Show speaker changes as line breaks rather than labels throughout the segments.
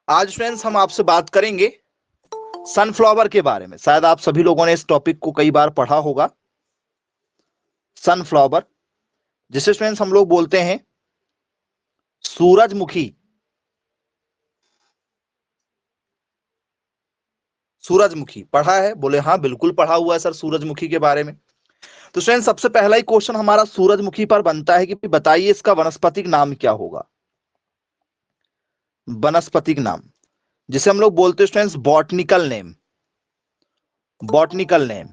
आज फ्रेंड्स हम आपसे बात करेंगे सनफ्लावर के बारे में। शायद आप सभी लोगों ने इस टॉपिक को कई बार पढ़ा होगा। सनफ्लावर, जिसे फ्रेंड्स हम लोग बोलते हैं सूरजमुखी। सूरजमुखी पढ़ा है? बोले हाँ बिल्कुल पढ़ा हुआ है सर सूरजमुखी के बारे में। तो फ्रेंड्स सबसे पहला ही क्वेश्चन हमारा सूरजमुखी पर बनता है कि बताइए इसका वानस्पतिक नाम क्या होगा। वानस्पतिक नाम, जिसे हम लोग बोलते हैं friends botanical name. Botanical name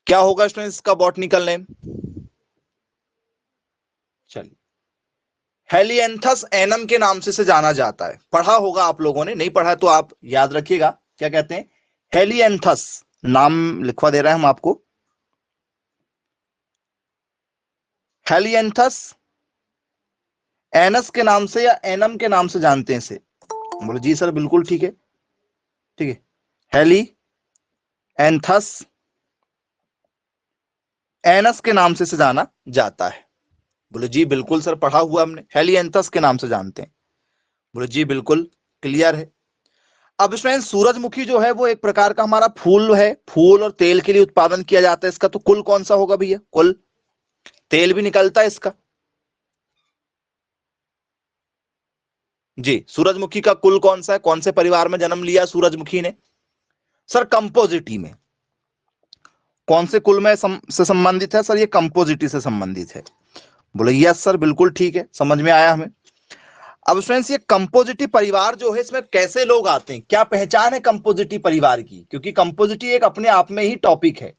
क्या होगा फ्रेंड्स इसका बॉटनिकल नेम? चलिए, हेलिएंथस एनम के नाम से जाना जाता है। पढ़ा होगा आप लोगों ने, नहीं पढ़ा है तो आप याद रखिएगा। क्या कहते हैं? हेलिएंथस। नाम लिखवा दे रहे हैं हम आपको, हेलिएंथस एनस के नाम से या एनम के नाम से जानते हैं इसे। बोले जी सर बिल्कुल ठीक है। ठीक है, हेलिएंथस एनस के नाम से जाना जाता है। बोले जी बिल्कुल सर पढ़ा हुआ हमने, हेलिएंथस के नाम से जानते हैं। बोले जी बिल्कुल क्लियर है। अब फ्रेंड्स सूरजमुखी जो है वो एक प्रकार का हमारा फूल है। फूल और तेल के लिए उत्पादन किया जाता है इसका। तो कुल कौन सा होगा भैया? कुल तेल भी निकलता है इसका। जी, सूरजमुखी का कुल कौन सा है? कौन से परिवार में जन्म लिया सूरजमुखी ने? सर कंपोजिटी में। कौन से कुल में से संबंधित है सर? ये कंपोजिटी से संबंधित है। बोले यस सर बिल्कुल ठीक है, समझ में आया हमें। अब फ्रेंड्स ये कंपोजिटी परिवार जो है इसमें कैसे लोग आते हैं, क्या पहचान है कंपोजिटी परिवार की? क्योंकि कंपोजिटी एक अपने आप में ही टॉपिक है।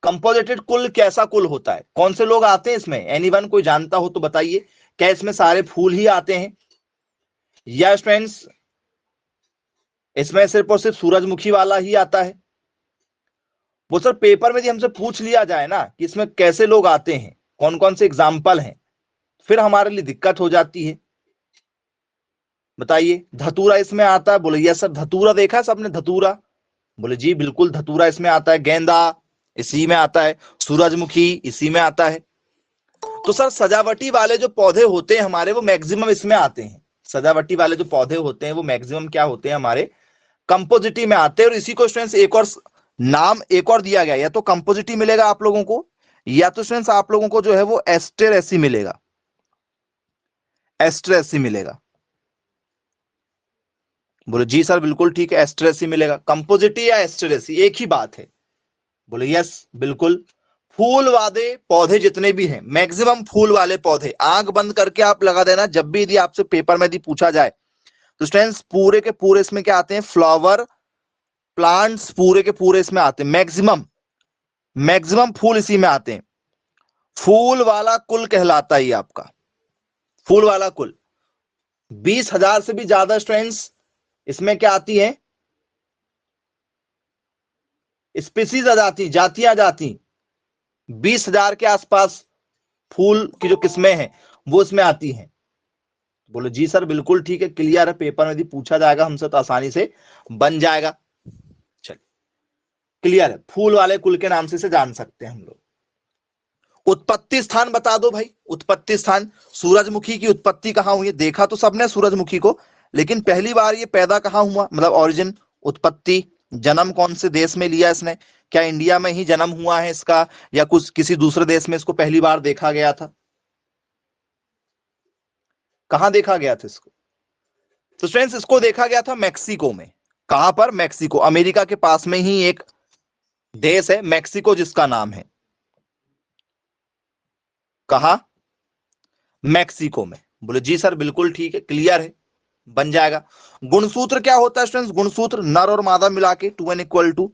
कंपोजिटेड कुल कैसा कुल होता है? कौन से लोग आते हैं इसमें? एनीवन कोई जानता हो तो बताइए। क्या इसमें सारे फूल ही आते हैं या फ्रेंड्स इसमें सिर्फ और सिर्फ सूरजमुखी वाला ही आता है? वो सर पेपर में यदि हमसे पूछ लिया जाए ना कि इसमें कैसे लोग आते हैं, कौन कौन से एग्जाम्पल हैं, फिर हमारे लिए दिक्कत हो जाती है। बताइए, धतूरा इसमें आता है? बोले यस सर धतूरा देखा है सबने, धतूरा। बोले जी बिल्कुल धतूरा इसमें आता है। गेंदा इसी में आता है। सूरजमुखी इसी में आता है। तो सर सजावटी वाले जो पौधे होते हैं हमारे वो मैक्सिमम इसमें आते हैं। सजावटी वाले जो पौधे होते हैं वो मैक्सिमम क्या होते हैं हमारे? कंपोजिटी में आते हैं। और इसी को स्टूडेंट्स एक और नाम एक और दिया गया, या तो कंपोजिटी मिलेगा आप लोगों को, या तो स्टूडेंट्स आप लोगों को जो है वो एस्टेरेसी मिलेगा। एस्टेरेसी मिलेगा। बोले जी सर बिल्कुल ठीक है, एस्टेरेसी मिलेगा। कंपोजिटी या एस्टेरेसी एक ही बात है। बोले यस बिल्कुल। फूल वाले पौधे जितने भी हैं, मैक्सिमम फूल वाले पौधे, आंख बंद करके आप लगा देना, जब भी यदि आपसे पेपर में यदि पूछा जाए तो स्टूडेंट्स पूरे के पूरे इसमें क्या आते हैं? फ्लावर प्लांट्स पूरे के पूरे इसमें आते हैं। मैक्सिमम मैक्सिमम फूल इसी में आते हैं। फूल वाला कुल कहलाता है आपका। फूल वाला कुल 20,000 से भी ज्यादा स्टूडेंट्स इसमें क्या आती है? स्पीसीज आ जाती, जातियां जाती। 20,000 के आसपास फूल की जो किस्में हैं वो इसमें आती हैं। बोलो जी सर बिल्कुल ठीक है, क्लियर है। पेपर में यदि पूछा जाएगा हमसे तो आसानी से बन जाएगा। चलिए, क्लियर है। फूल वाले कुल के नाम से जान सकते हैं हम लोग। उत्पत्ति स्थान बता दो भाई। उत्पत्ति स्थान, सूरजमुखी की उत्पत्ति कहां हुई? देखा तो सबने सूरजमुखी को, लेकिन पहली बार ये पैदा कहां हुआ? मतलब ओरिजिन, उत्पत्ति, जन्म कौन से देश में लिया इसने? क्या इंडिया में ही जन्म हुआ है इसका, या कुछ किसी दूसरे देश में इसको पहली बार देखा गया था? कहां देखा गया था इसको? तो फ्रेंड्स इसको देखा गया था मैक्सिको में। कहां पर? मैक्सिको। अमेरिका के पास में ही एक देश है मैक्सिको, जिसका नाम है, कहा? मैक्सिको में। बोले जी सर बिल्कुल ठीक है, क्लियर है, बन जाएगा। गुणसूत्र क्या होता है स्टूडेंट्स? गुणसूत्र नर और मादा मिला के 2n=2।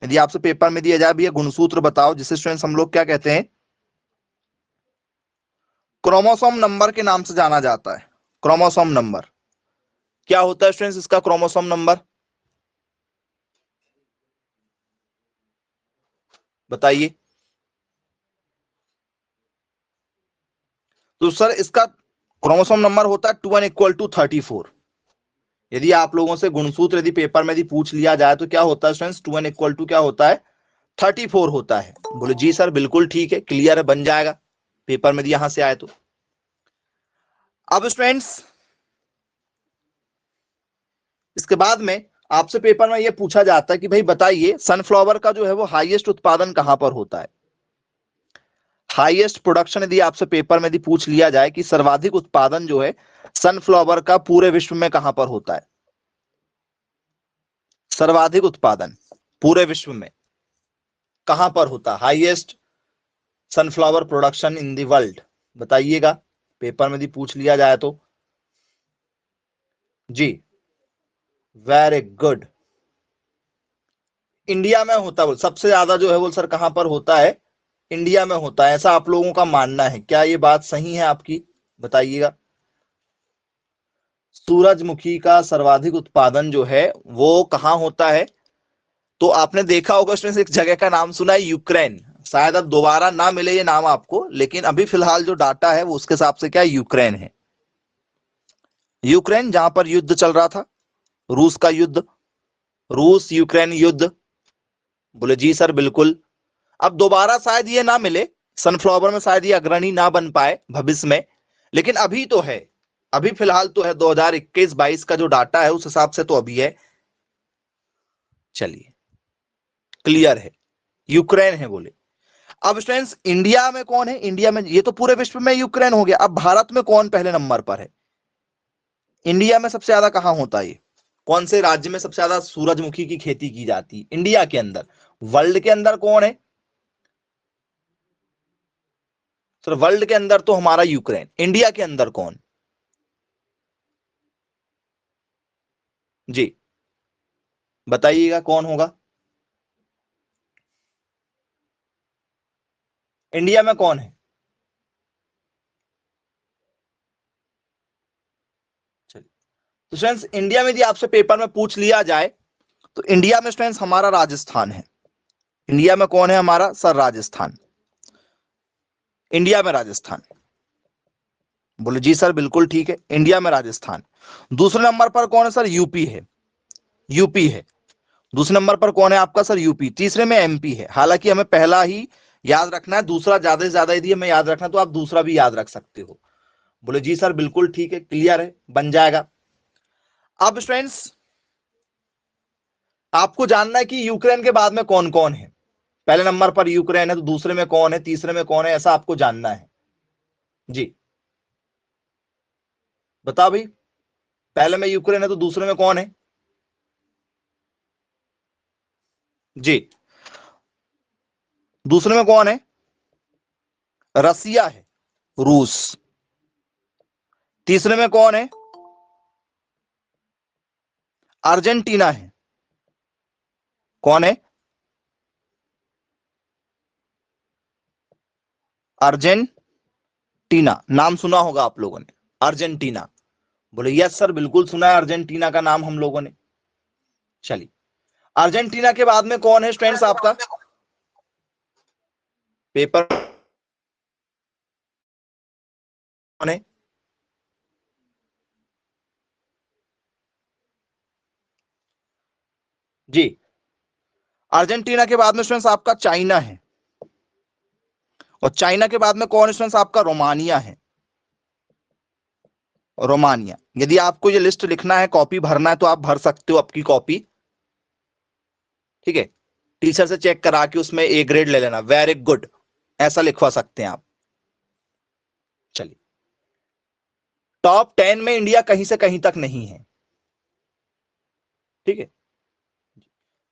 यदि आपसे पेपर में दिया जाए भी गुणसूत्र बताओ, जिसे स्टूडेंट्स हम लोग क्या कहते हैं? क्रोमोसोम नंबर के नाम से जाना जाता है। क्रोमोसोम नंबर क्या होता है स्टूडेंट्स इसका? क्रोमोसोम नंबर बताइए। तो सर इसका क्रोमोसोम नंबर होता है 2n=34। यदि आप लोगों से गुणसूत्र यदि पेपर में यदि पूछ लिया जाए तो क्या होता है स्टूडेंट्स? 2n= क्या होता है? 34 होता है। बोले जी सर बिल्कुल ठीक है, क्लियर है, बन जाएगा पेपर में यहां से आए तो। अब स्टूडेंट्स इसके बाद में आपसे पेपर में यह पूछा जाता है कि भाई बताइए सनफ्लावर का जो है वो हाईएस्ट उत्पादन कहां पर होता है। हाईएस्ट प्रोडक्शन यदि आपसे पेपर में यदि पूछ लिया जाए कि सर्वाधिक उत्पादन जो है सनफ्लावर का पूरे विश्व में कहां पर होता है, सर्वाधिक उत्पादन पूरे विश्व में कहां पर होता है, highest sunflower production in the world, बताइएगा पेपर में यदि पूछ लिया जाए तो। जी वेरी गुड, इंडिया में होता है, सबसे ज्यादा जो है वो सर कहां पर होता है, इंडिया में होता है, ऐसा आप लोगों का मानना है, क्या ये बात सही है आपकी, बताइएगा। सूरजमुखी का सर्वाधिक उत्पादन जो है वो कहां होता है, तो आपने देखा होगा उसमें से एक जगह का नाम सुना है, यूक्रेन। शायद अब दोबारा ना मिले ये नाम आपको, लेकिन अभी फिलहाल जो डाटा है वो उसके हिसाब से क्या यूक्रेन है। यूक्रेन जहां पर युद्ध चल रहा था, रूस का युद्ध, रूस यूक्रेन युद्ध, बोले जी सर बिल्कुल। अब दोबारा शायद ये ना मिले, सनफ्लावर में शायद ये अग्रणी ना बन पाए भविष्य में, लेकिन अभी तो है, अभी फिलहाल तो है 2021-22 का जो डाटा है उस हिसाब से तो अभी है। चलिए क्लियर है, यूक्रेन है बोले। अब स्टूडेंट्स इंडिया में कौन है, इंडिया में ये तो पूरे विश्व में यूक्रेन हो गया, अब भारत में कौन पहले नंबर पर है, इंडिया में सबसे ज्यादा कहां होता है, कौन से राज्य में सबसे ज्यादा सूरजमुखी की खेती की जाती है इंडिया के अंदर, वर्ल्ड के अंदर कौन है सर, वर्ल्ड के अंदर तो हमारा यूक्रेन, इंडिया के अंदर कौन, जी बताइएगा कौन होगा, इंडिया में कौन है। चलिए तो स्टूडेंट्स इंडिया में यदि आपसे पेपर में पूछ लिया जाए तो इंडिया में स्टूडेंट्स हमारा राजस्थान है, इंडिया में कौन है हमारा सर, राजस्थान, इंडिया में राजस्थान, बोले जी सर बिल्कुल ठीक है, इंडिया में राजस्थान। दूसरे नंबर पर कौन है सर, यूपी है, यूपी है, दूसरे नंबर पर कौन है आपका सर, यूपी। तीसरे में एमपी है, हालांकि हमें पहला ही याद रखना है, दूसरा ज्यादा से ज्यादा यदि हमें याद रखना है तो आप दूसरा भी याद रख सकते हो, बोले जी सर बिल्कुल ठीक है, क्लियर है, बन जाएगा। अब स्टूडेंट्स आपको जानना है कि यूक्रेन के बाद में कौन कौन है, पहले नंबर पर यूक्रेन है तो दूसरे में कौन है, तीसरे में कौन है, ऐसा आपको जानना है। जी बताओ भाई, पहले में यूक्रेन है तो दूसरे में कौन है, जी दूसरे में कौन है, रसिया है, रूस। तीसरे में कौन है, अर्जेंटीना है, कौन है, अर्जेंटीना, नाम सुना होगा आप लोगों ने, अर्जेंटीना, बोले यस सर बिल्कुल सुना है अर्जेंटीना का नाम हम लोगों ने। चलिए अर्जेंटीना के बाद में कौन है स्टूडेंट्स आपका, पेपर कौन है, जी अर्जेंटीना के बाद में स्टूडेंट्स आपका चाइना है, और चाइना के बाद में कौन स्टूडेंट्स आपका, रोमानिया है, रोमानिया। यदि आपको ये लिस्ट लिखना है, कॉपी भरना है तो आप भर सकते हो आपकी कॉपी, ठीक है, टीचर से चेक करा के उसमें ए ग्रेड ले लेना, वेरी गुड ऐसा लिखवा सकते हैं आप। चलिए टॉप 10 में इंडिया कहीं से कहीं तक नहीं है, ठीक है,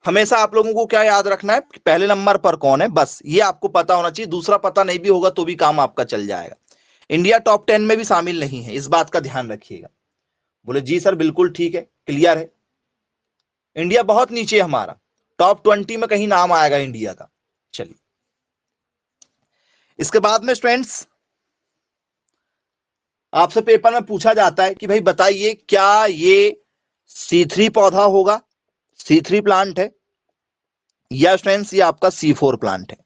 हमेशा आप लोगों को क्या याद रखना है, पहले नंबर पर कौन है, बस ये आपको पता होना चाहिए, दूसरा पता नहीं भी होगा तो भी काम आपका चल जाएगा। इंडिया टॉप 10 में भी शामिल नहीं है, इस बात का ध्यान रखिएगा, बोले जी सर बिल्कुल ठीक है, क्लियर है, इंडिया बहुत नीचे है हमारा, टॉप 20 में कहीं नाम आएगा इंडिया का। चलिए इसके बाद में स्टूडेंट्स आपसे पेपर में पूछा जाता है कि भाई बताइए क्या ये C3 पौधा होगा, C3 प्लांट है, या स्टूडेंट्स ये आपका C4 प्लांट है।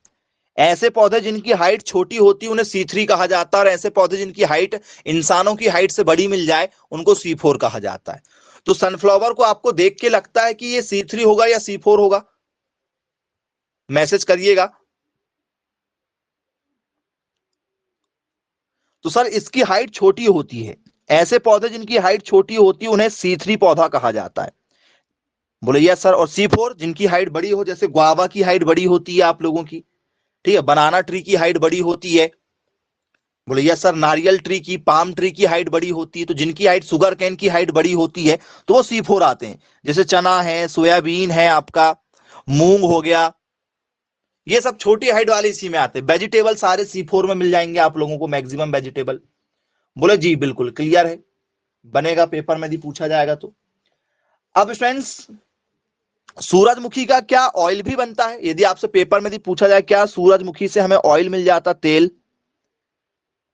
ऐसे पौधे जिनकी हाइट छोटी होती है उन्हें C3 कहा जाता है, और ऐसे पौधे जिनकी हाइट इंसानों की हाइट से बड़ी मिल जाए उनको C4 कहा जाता है। तो सनफ्लावर को आपको देख के लगता है कि ये C3 होगा या C4 होगा, मैसेज करिएगा। तो सर इसकी हाइट छोटी होती है, ऐसे पौधे जिनकी हाइट छोटी होती है उन्हें C3 पौधा कहा जाता है, बोले यस सर। और C4 जिनकी हाइट बड़ी हो, जैसे गुआवा की हाइट बड़ी होती है आप लोगों की, ठीक है, बनाना ट्री की हाइट बड़ी होती है। बोले यस सर। नारियल ट्री की, पाम ट्री की हाइट बड़ी होती है। तो जिनकी हाइट, शुगर कैन की हाइट बड़ी होती है तो वो C4 आते हैं। जैसे चना है, सोयाबीन है, आपका मूंग हो गया, ये सब छोटी हाइट वाले इसी में आते हैं। वेजिटेबल सारे C4 में मिल जाएंगे आप लोगों को, मैक्सिमम वेजिटेबल। बोले जी बिल्कुल क्लियर है, बनेगा पेपर में यदि पूछा जाएगा तो। अब फ्रेंड्स, सूरजमुखी का क्या ऑयल भी बनता है? यदि आपसे पेपर में यदि पूछा जाए क्या सूरजमुखी से हमें ऑयल मिल जाता, तेल,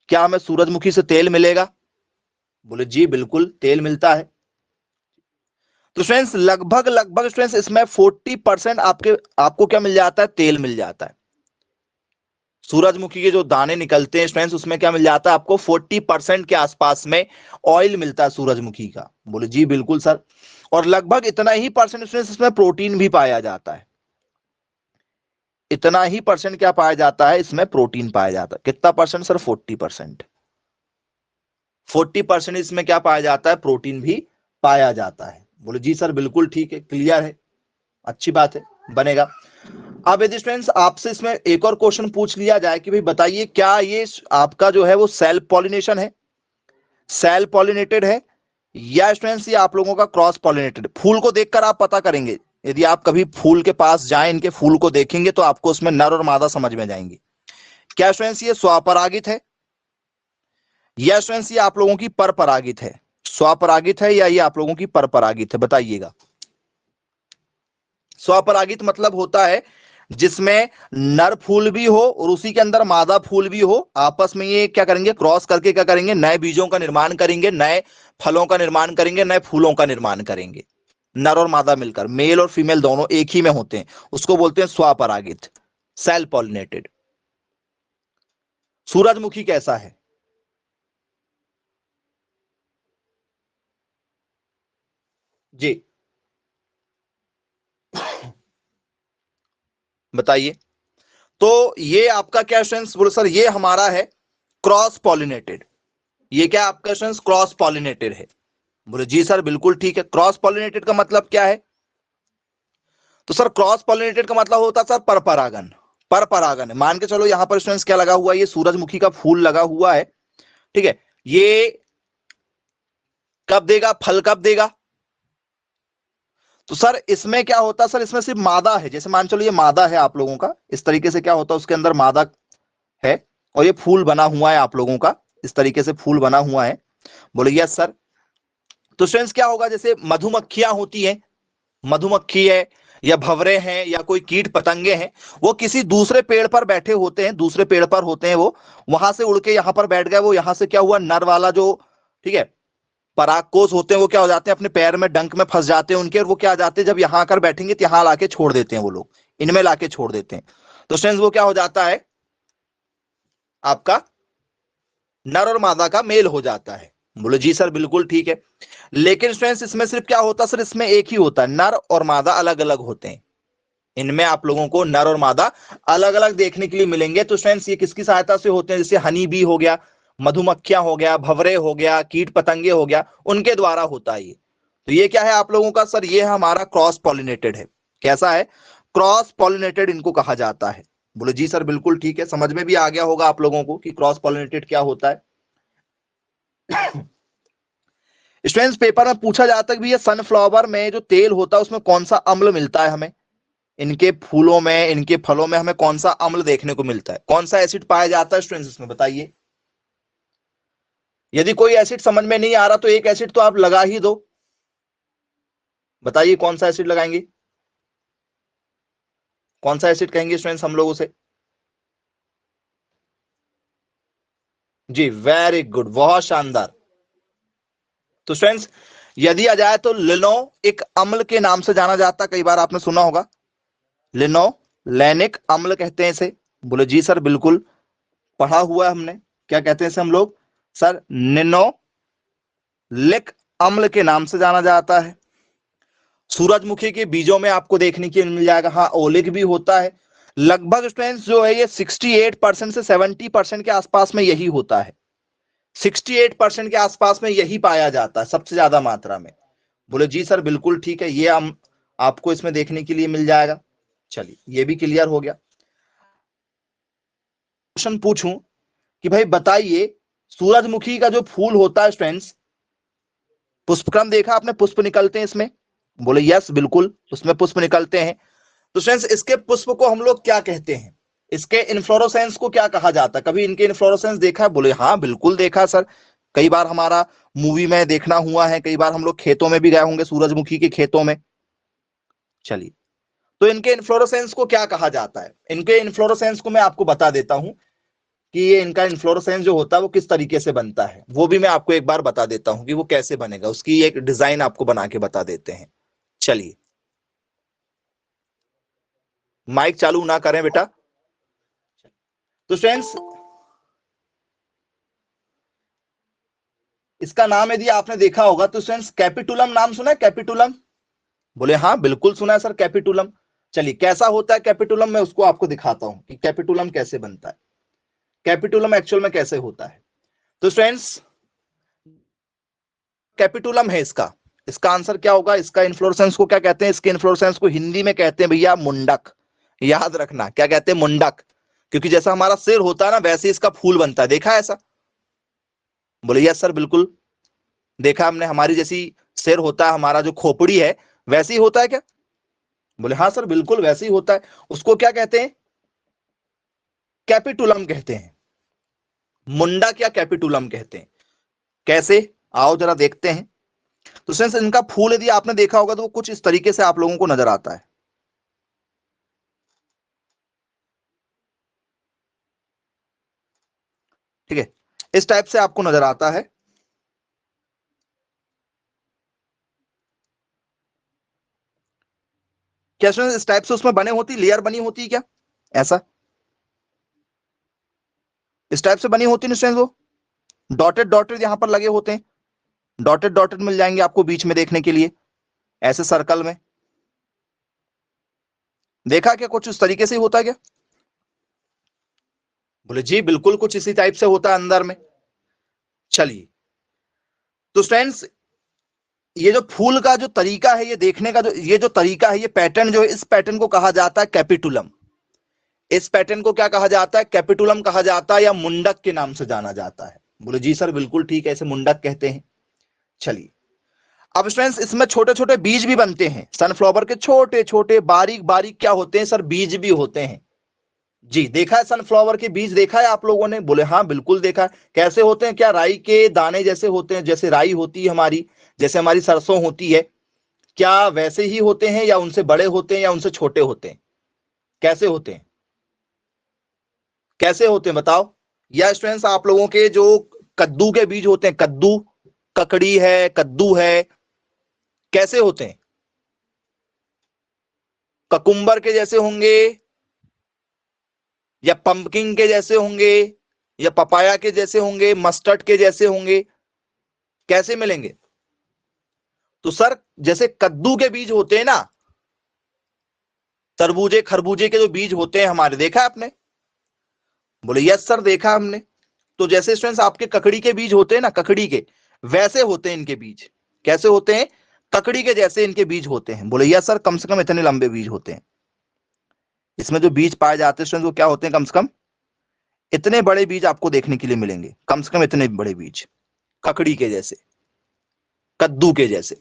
क्या हमें सूरजमुखी से तेल मिलेगा? बोले जी बिल्कुल तेल मिलता है। तो फ्रेंड्स लगभग लगभग फ्रेंड्स इसमें 40% आपको क्या मिल जाता है? तेल मिल जाता है। सूरजमुखी के जो दाने निकलते हैं फ्रेंड्स, उसमें क्या मिल जाता है आपको? 40% के आसपास में ऑयल मिलता है सूरजमुखी का। बोले जी बिल्कुल सर। और लगभग इतना ही परसेंट फ्रेंड्स इसमें प्रोटीन भी पाया जाता है। इतना ही परसेंट क्या पाया जाता है? इसमें प्रोटीन पाया जाता है। कितना परसेंट सर? 40%। 40% इसमें क्या पाया जाता है? प्रोटीन भी पाया जाता है। बोले जी सर बिल्कुल ठीक है, क्लियर है, अच्छी बात है, बनेगा। अब यदि स्टूडेंट्स आपसे इसमें एक और क्वेश्चन पूछ लिया जाए कि भाई बताइए क्या ये आपका जो है वो सेल्फ पॉलिनेशन है, सेल्फ पॉलिनेटेड है, या स्टूडेंट्स ये आप लोगों का क्रॉस पॉलिनेटेड? फूल को देखकर आप पता करेंगे। यदि आप कभी फूल के पास जाएं, इनके फूल को देखेंगे तो आपको उसमें नर और मादा समझ में जाएंगे। क्या स्टूडेंट्स ये स्वपरागित है, या स्टूडेंट्स ये आप लोगों की परपरागित है? स्वपरागित है या ये आप लोगों की परपरागित है, बताइएगा। स्वपरागित मतलब होता है जिसमें नर फूल भी हो और उसी के अंदर मादा फूल भी हो। आपस में ये क्या करेंगे? क्रॉस करके क्या करेंगे? नए बीजों का निर्माण करेंगे, नए फलों का निर्माण करेंगे, नए फूलों का निर्माण करेंगे। नर और मादा मिलकर, मेल और फीमेल दोनों एक ही में होते हैं, उसको बोलते हैं स्वपरागित, सेल्फ पॉलिनेटेड। सूरजमुखी कैसा है? जी बताइए। तो ये आपका क्या स्ट्रेंथ? बोलो सर ये हमारा है क्रॉस पॉलिनेटेड। ये क्या आपका स्ट्रेंथ? क्रॉस पॉलिनेटेड है। बोले जी सर बिल्कुल ठीक है। क्रॉस पॉलिनेटेड का मतलब क्या है? तो सर क्रॉस पॉलिनेटेड का मतलब होता है सर परपरागन। परपरागन है। मान के चलो यहां पर स्टूडेंट्स क्या लगा हुआ है? ये सूरजमुखी का फूल लगा हुआ है, ठीक है। ये कब देगा फल? कब देगा? तो सर इसमें क्या होता है? सर इसमें सिर्फ मादा है। जैसे मान चलो ये मादा है आप लोगों का, इस तरीके से क्या होता है उसके अंदर मादा है, और ये फूल बना हुआ है आप लोगों का, इस तरीके से फूल बना हुआ है। बोले यस सर। तो स्टूडेंट्स क्या होगा? जैसे मधुमक्खियां होती हैं, मधुमक्खी है या भंवरे हैं या कोई कीट पतंगे हैं, वो किसी दूसरे पेड़ पर बैठे होते हैं, दूसरे पेड़ पर होते हैं, वो वहां से उड़ के यहां पर बैठ गए। वो यहां से क्या हुआ? नर वाला जो, ठीक है, परागकोश होते हैं, वो क्या हो जाते हैं? अपने पैर में डंक में फंस जाते हैं उनके, और वो क्या आ जाते हैं? जब यहां आकर बैठेंगे तो यहां लाके छोड़ देते हैं वो लोग, इनमें लाके छोड़ देते हैं। तो स्टूडेंट्स वो क्या हो जाता है? आपका नर और मादा का मेल हो जाता है। बोले जी सर बिल्कुल ठीक है। लेकिन स्टूडेंट्स इसमें सिर्फ क्या होता है? सर इसमें एक ही होता है, नर और मादा अलग अलग होते हैं। इनमें आप लोगों को नर और मादा अलग अलग देखने के लिए मिलेंगे। तो फ्रेंड्स ये किसकी सहायता से होते हैं? जैसे हनी बी हो गया, मधुमक्खियां हो गया, भंवरे हो गया, कीट पतंगे हो गया, उनके द्वारा होता है ये। तो ये क्या है आप लोगों का? सर ये हमारा क्रॉस पॉलिनेटेड है। कैसा है? क्रॉस पॉलिनेटेड इनको कहा जाता है। बोले जी सर बिल्कुल ठीक है, समझ में भी आ गया होगा आप लोगों को कि क्रॉस पॉलिनेटेड क्या होता है। स्टूडेंट्स पेपर में पूछा जाता है कि ये सनफ्लावर में जो तेल होता है उसमें कौन सा अम्ल मिलता है हमें? इनके फूलों में, इनके फलों में हमें कौन सा अम्ल देखने को मिलता है? कौन सा एसिड पाया जाता है स्टूडेंट्स इसमें, बताइए। यदि कोई एसिड समझ में नहीं आ रहा तो एक एसिड तो आप लगा ही दो। बताइए कौन सा एसिड लगाएंगे? कौन सा एसिड कहेंगे स्टूडेंट्स हम लोग उसे? जी वेरी गुड, बहुत शानदार। तो स्टूडेंट्स यदि आ जाए तो लिनो एक अम्ल के नाम से जाना जाता है, कई बार आपने सुना होगा, लिनोलेनिक अम्ल कहते हैं इसे। बोले जी सर बिल्कुल, पढ़ा हुआ है हमने। क्या कहते हैं इसे हम लोग? सर निनोलिक अम्ल के नाम से जाना जाता है। सूरजमुखी के बीजों में आपको देखने के लिए मिल जाएगा, हाँ ओलिक भी होता है। लगभग स्टूडेंट्स जो है ये 68% से 70% के आसपास में यही होता है। 68% के आसपास में यही पाया जाता है सबसे ज्यादा मात्रा में। बोले जी सर बिल्कुल ठीक है, ये आपको इसमें देखने के लिए मिल जाएगा। चलिए, ये भी क्लियर हो गया। क्वेश्चन पूछूं कि भाई बताइए, सूरजमुखी का जो फूल होता है स्टूडेंट्स, पुष्पक्रम देखा आपने, पुष्प निकलते हैं इसमें? बोले यस बिल्कुल, उसमें पुष्प निकलते हैं। तो स्टूडेंट्स, इसके पुष्प को हम लोग क्या कहते हैं? इसके इन्फ्लोरोसेंस को क्या कहा जाता है? कभी इनके इन्फ्लोरोसेंस देखा है? बोले हाँ बिल्कुल देखा सर, कई बार हमारा मूवी में देखना हुआ है, कई बार हम लोग खेतों में भी गए होंगे, सूरजमुखी के खेतों में। चलिए, तो इनके इन्फ्लोरोसेंस को क्या कहा जाता है? इनके इन्फ्लोरोसेंस को मैं आपको बता देता हूं कि ये इनका इन्फ्लोरोसेंस जो होता है वो किस तरीके से बनता है, वो भी मैं आपको एक बार बता देता हूं कि वो कैसे बनेगा, उसकी एक डिजाइन आपको बना के बता देते हैं। चलिए, माइक चालू ना करें बेटा। तो फ्रेंड्स, इसका नाम यदि आपने देखा होगा तो फ्रेंड्स, कैपिटुलम नाम सुना है? कैपिटुलम, बोले हाँ बिल्कुल सुना है सर कैपिटुलम। चलिए, कैसा होता है कैपिटुलम, मैं उसको आपको दिखाता हूं कि कैपिटुलम कैसे बनता है, कैपिटुलम एक्चुअल में कैसे होता है। तो फ्रेंड्स, कैपिटुलम है इसका, इसका आंसर क्या होगा? इसका इन्फ्लोरेसेंस को क्या कहते हैं? इसके इन्फ्लोरेसेंस को हिंदी में कहते हैं भैया मुंडक। याद रखना, क्या कहते हैं? मुंडक। क्योंकि जैसा हमारा सिर होता है ना, वैसे इसका फूल बनता है। देखा है ऐसा? बोले यस सर बिल्कुल देखा हमने, हमारी जैसी सिर होता है, हमारा जो खोपड़ी है वैसे ही होता है क्या? बोले हाँ सर बिल्कुल वैसे ही होता है। उसको क्या कहते हैं? कैपिटुलम कहते हैं, मुंडक या कैपिटुलम कहते हैं। कैसे? आओ जरा देखते हैं। तो सेंस, इनका फूल यदि आपने देखा होगा तो वो कुछ इस तरीके से आप लोगों को नजर आता है। ठीक है, इस टाइप से आपको नजर आता है। क्या इस टाइप से उसमें बने होती, लेयर बनी होती है क्या ऐसा? इस टाइप से बनी होती नहीं वो, डॉटेड डॉटेड यहां पर लगे होते हैं, डॉटेड डॉटेड मिल जाएंगे आपको बीच में देखने के लिए, ऐसे सर्कल में। देखा क्या कुछ उस तरीके से ही होता है क्या? बोले जी बिल्कुल कुछ इसी टाइप से होता है अंदर में। चलिए, तो फ्रेंड्स, ये जो फूल का जो तरीका है, ये देखने का जो ये जो तरीका है, ये पैटर्न जो है, इस पैटर्न को कहा जाता है कैपिटुलम। इस पैटर्न को क्या कहा जाता है? कैपिटुलम कहा जाता है, या मुंडक के नाम से जाना जाता है। बोले जी सर बिल्कुल ठीक है, इसे मुंडक कहते हैं। चलिए, अब फ्रेंड्स, इसमें छोटे छोटे बीज भी बनते हैं, सनफ्लावर के छोटे छोटे बारीक बारीक क्या होते हैं सर? बीज भी होते हैं। जी, देखा है सनफ्लावर के बीज, देखा है आप लोगों ने? बोले हाँ बिल्कुल देखा है। कैसे होते हैं? क्या राई के दाने जैसे होते हैं? जैसे राई होती है हमारी, जैसे हमारी सरसों होती है, क्या वैसे ही होते हैं, या उनसे बड़े होते हैं, या उनसे छोटे होते हैं? कैसे होते हैं? कैसे होते हैं बताओ? या स्टूडेंट्स, आप लोगों के जो कद्दू के बीज होते हैं, कद्दू, ककड़ी है, कद्दू है, कैसे होते हैं? ककुम्बर के जैसे होंगे, या पंपकिन के जैसे होंगे, या पपाया के जैसे होंगे, मस्टर्ड के जैसे होंगे? कैसे मिलेंगे? तो सर, जैसे कद्दू के बीज होते हैं ना, तरबूजे खरबूजे के जो बीज होते हैं हमारे, देखा है आपने? बोले यस सर देखा हमने। तो जैसे स्टूडेंट्स, आपके ककड़ी के बीज होते हैं ना, ककड़ी के, वैसे होते हैं इनके बीज। कैसे होते हैं? ककड़ी के जैसे इनके बीज होते हैं। बोले यस सर, कम से कम इतने लंबे बीज होते हैं। इसमें जो बीज पाए जाते हैं स्टूडेंट्स, वो क्या होते हैं? कम से कम इतने बड़े बीज आपको देखने के लिए मिलेंगे, कम से कम इतने बड़े बीज, ककड़ी के जैसे, कद्दू के जैसे।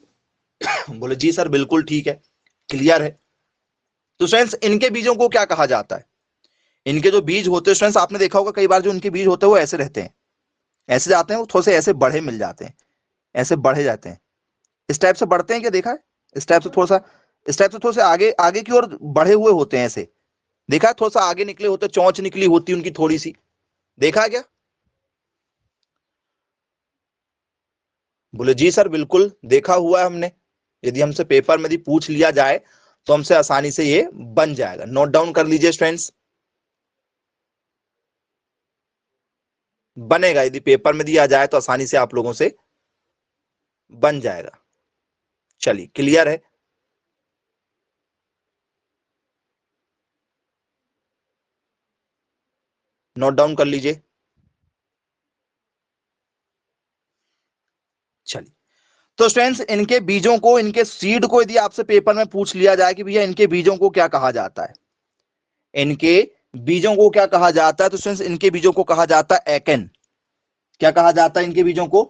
बोले जी सर बिल्कुल ठीक है, क्लियर है। तो फ्रेंड्स, इनके बीजों को क्या कहा जाता है? इनके जो बीज होते हैं फ्रेंड्स, आपने देखा होगा कई बार जो इनके बीज होते हैं वो ऐसे रहते हैं, ऐसे जाते हैं, वो थोड़े से ऐसे बढ़े मिल जाते हैं, ऐसे बढ़े जाते हैं। इस टाइप से बढ़ते हैं क्या? देखा है? इस टाइप से थोड़ा सा, इस टाइप से थोड़ा सा आगे आगे की ओर बढ़े हुए होते हैं ऐसे। देखा है? थोड़ा सा आगे निकले होते, चौंच निकली होती है उनकी थोड़ी सी। देखा है क्या? बोले जी सर बिल्कुल देखा हुआ है हमने। यदि हमसे पेपर में यदि पूछ लिया जाए तो हमसे आसानी से ये बन जाएगा। नोट डाउन कर लीजिए स्टूडेंट्स, बनेगा, यदि पेपर में दिया जाए तो आसानी से आप लोगों से बन जाएगा। चलिए, क्लियर है? नोट डाउन कर लीजिए। चलिए, तो स्टूडेंट्स इनके बीजों को, इनके सीड को यदि आपसे पेपर में पूछ लिया जाए कि भैया इनके बीजों को क्या कहा जाता है, इनके बीजों को क्या कहा जाता है, तो स्टूडेंट्स इनके बीजों को कहा जाता है एकन। क्या कहा जाता है इनके बीजों को?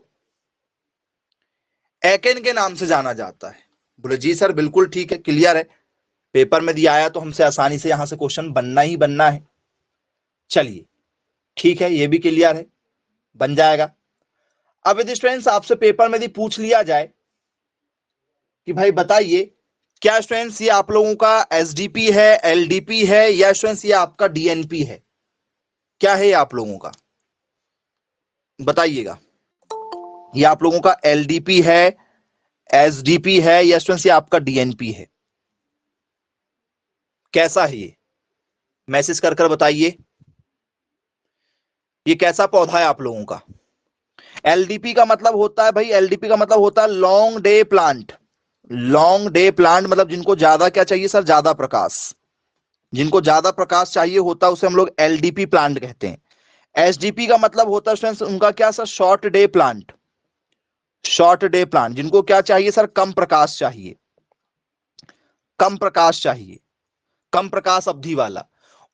एकन के नाम से जाना जाता है। बोले जी सर बिल्कुल ठीक है, क्लियर है, पेपर में दिया आया तो हमसे आसानी से यहां से क्वेश्चन बनना ही बनना है। चलिए ठीक है, ये भी क्लियर है, बन जाएगा। अब यदि स्टूडेंट्स आपसे पेपर में यदि पूछ लिया जाए कि भाई बताइए क्या स्टूडेंट्स ये आप लोगों का एसडीपी है, एलडीपी है, या स्टूडेंट्स ये आपका डीएनपी है, क्या है ये आप लोगों का, बताइएगा। ये आप लोगों का एलडीपी है, एसडीपी है, या स्टूडेंट्स ये आपका डीएनपी है, कैसा है ये? मैसेज कर कर बताइए, ये कैसा पौधा है आप लोगों का? एलडीपी का मतलब होता है भाई, एलडीपी का मतलब होता है long day plant. Long day plant मतलब जिनको ज्यादा क्या चाहिए सर? ज्यादा प्रकाश। जिनको ज्यादा प्रकाश चाहिए होता है उसे हम लोग एलडीपी प्लांट कहते हैं। एसडीपी का मतलब होता है स्टूडेंट्स उनका क्या sir? Short day plant. Short day plant जिनको क्या चाहिए सर? कम प्रकाश चाहिए, कम प्रकाश चाहिए, कम प्रकाश अवधि वाला।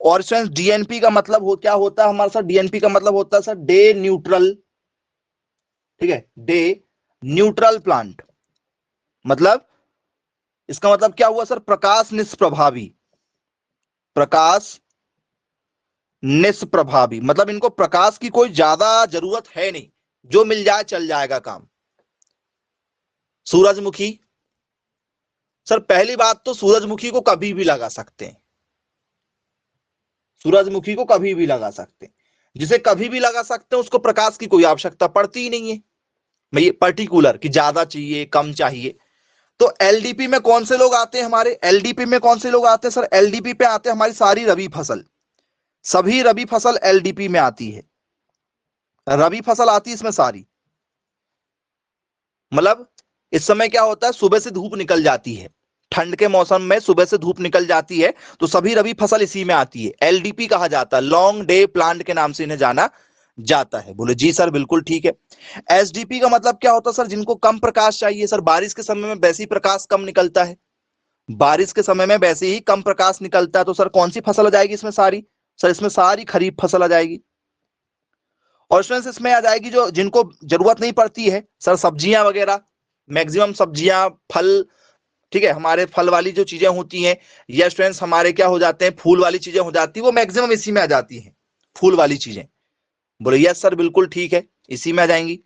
और स्टूडेंट्स डीएनपी का मतलब हो क्या होता है हमारा सर? डीएनपी का मतलब होता है सर डे न्यूट्रल, ठीक है, डे न्यूट्रल प्लांट। मतलब इसका मतलब क्या हुआ सर? प्रकाश निष्प्रभावी, प्रकाश निष्प्रभावी मतलब इनको प्रकाश की कोई ज्यादा जरूरत है नहीं, जो मिल जाए चल जाएगा काम। सूरजमुखी, सर पहली बात तो सूरजमुखी को कभी भी लगा सकते हैं, सूरजमुखी को कभी भी लगा सकते हैं। जिसे कभी भी लगा सकते हैं उसको प्रकाश की कोई आवश्यकता पड़ती ही नहीं है। मैं ये पर्टिकुलर कि ज्यादा चाहिए कम चाहिए। तो एलडीपी में कौन से लोग आते हैं हमारे? एलडीपी में कौन से लोग आते हैं सर? एलडीपी पे आते हैं हमारी सारी रबी फसल, सभी रबी फसल एलडीपी में आती है। रबी फसल आती है इसमें सारी। मतलब इस समय क्या होता है? सुबह से धूप निकल जाती है, ठंड के मौसम में सुबह से धूप निकल जाती है, तो सभी रबी फसल इसी में आती है। एलडीपी कहा जाता है, लॉन्ग डे प्लांट के नाम से इन्हें जाना जाता है। बोले जी सर बिल्कुल ठीक है। एसडीपी का मतलब क्या होता है सर? जिनको कम प्रकाश चाहिए। सर बारिश के समय में वैसे ही प्रकाश कम निकलता है, बारिश के समय में वैसे ही कम प्रकाश निकलता है, तो सर कौन सी फसल आ जाएगी इसमें? सारी, सर इसमें सारी खरीफ फसल आ जाएगी। और स्टूडेंट्स इसमें आ जाएगी जो जिनको जरूरत नहीं पड़ती है सर, सब्जियां वगैरह, मैक्सिमम सब्जियां, फल, ठीक है, हमारे फल वाली जो चीजें होती हैं, या स्टूडेंट्स हमारे क्या हो जाते हैं? फूल वाली चीजें हो जाती है, वो मैक्सिमम इसी में आ जाती हैं, फूल वाली चीजें। बोले यस सर बिल्कुल ठीक है, इसी में आ जाएंगी।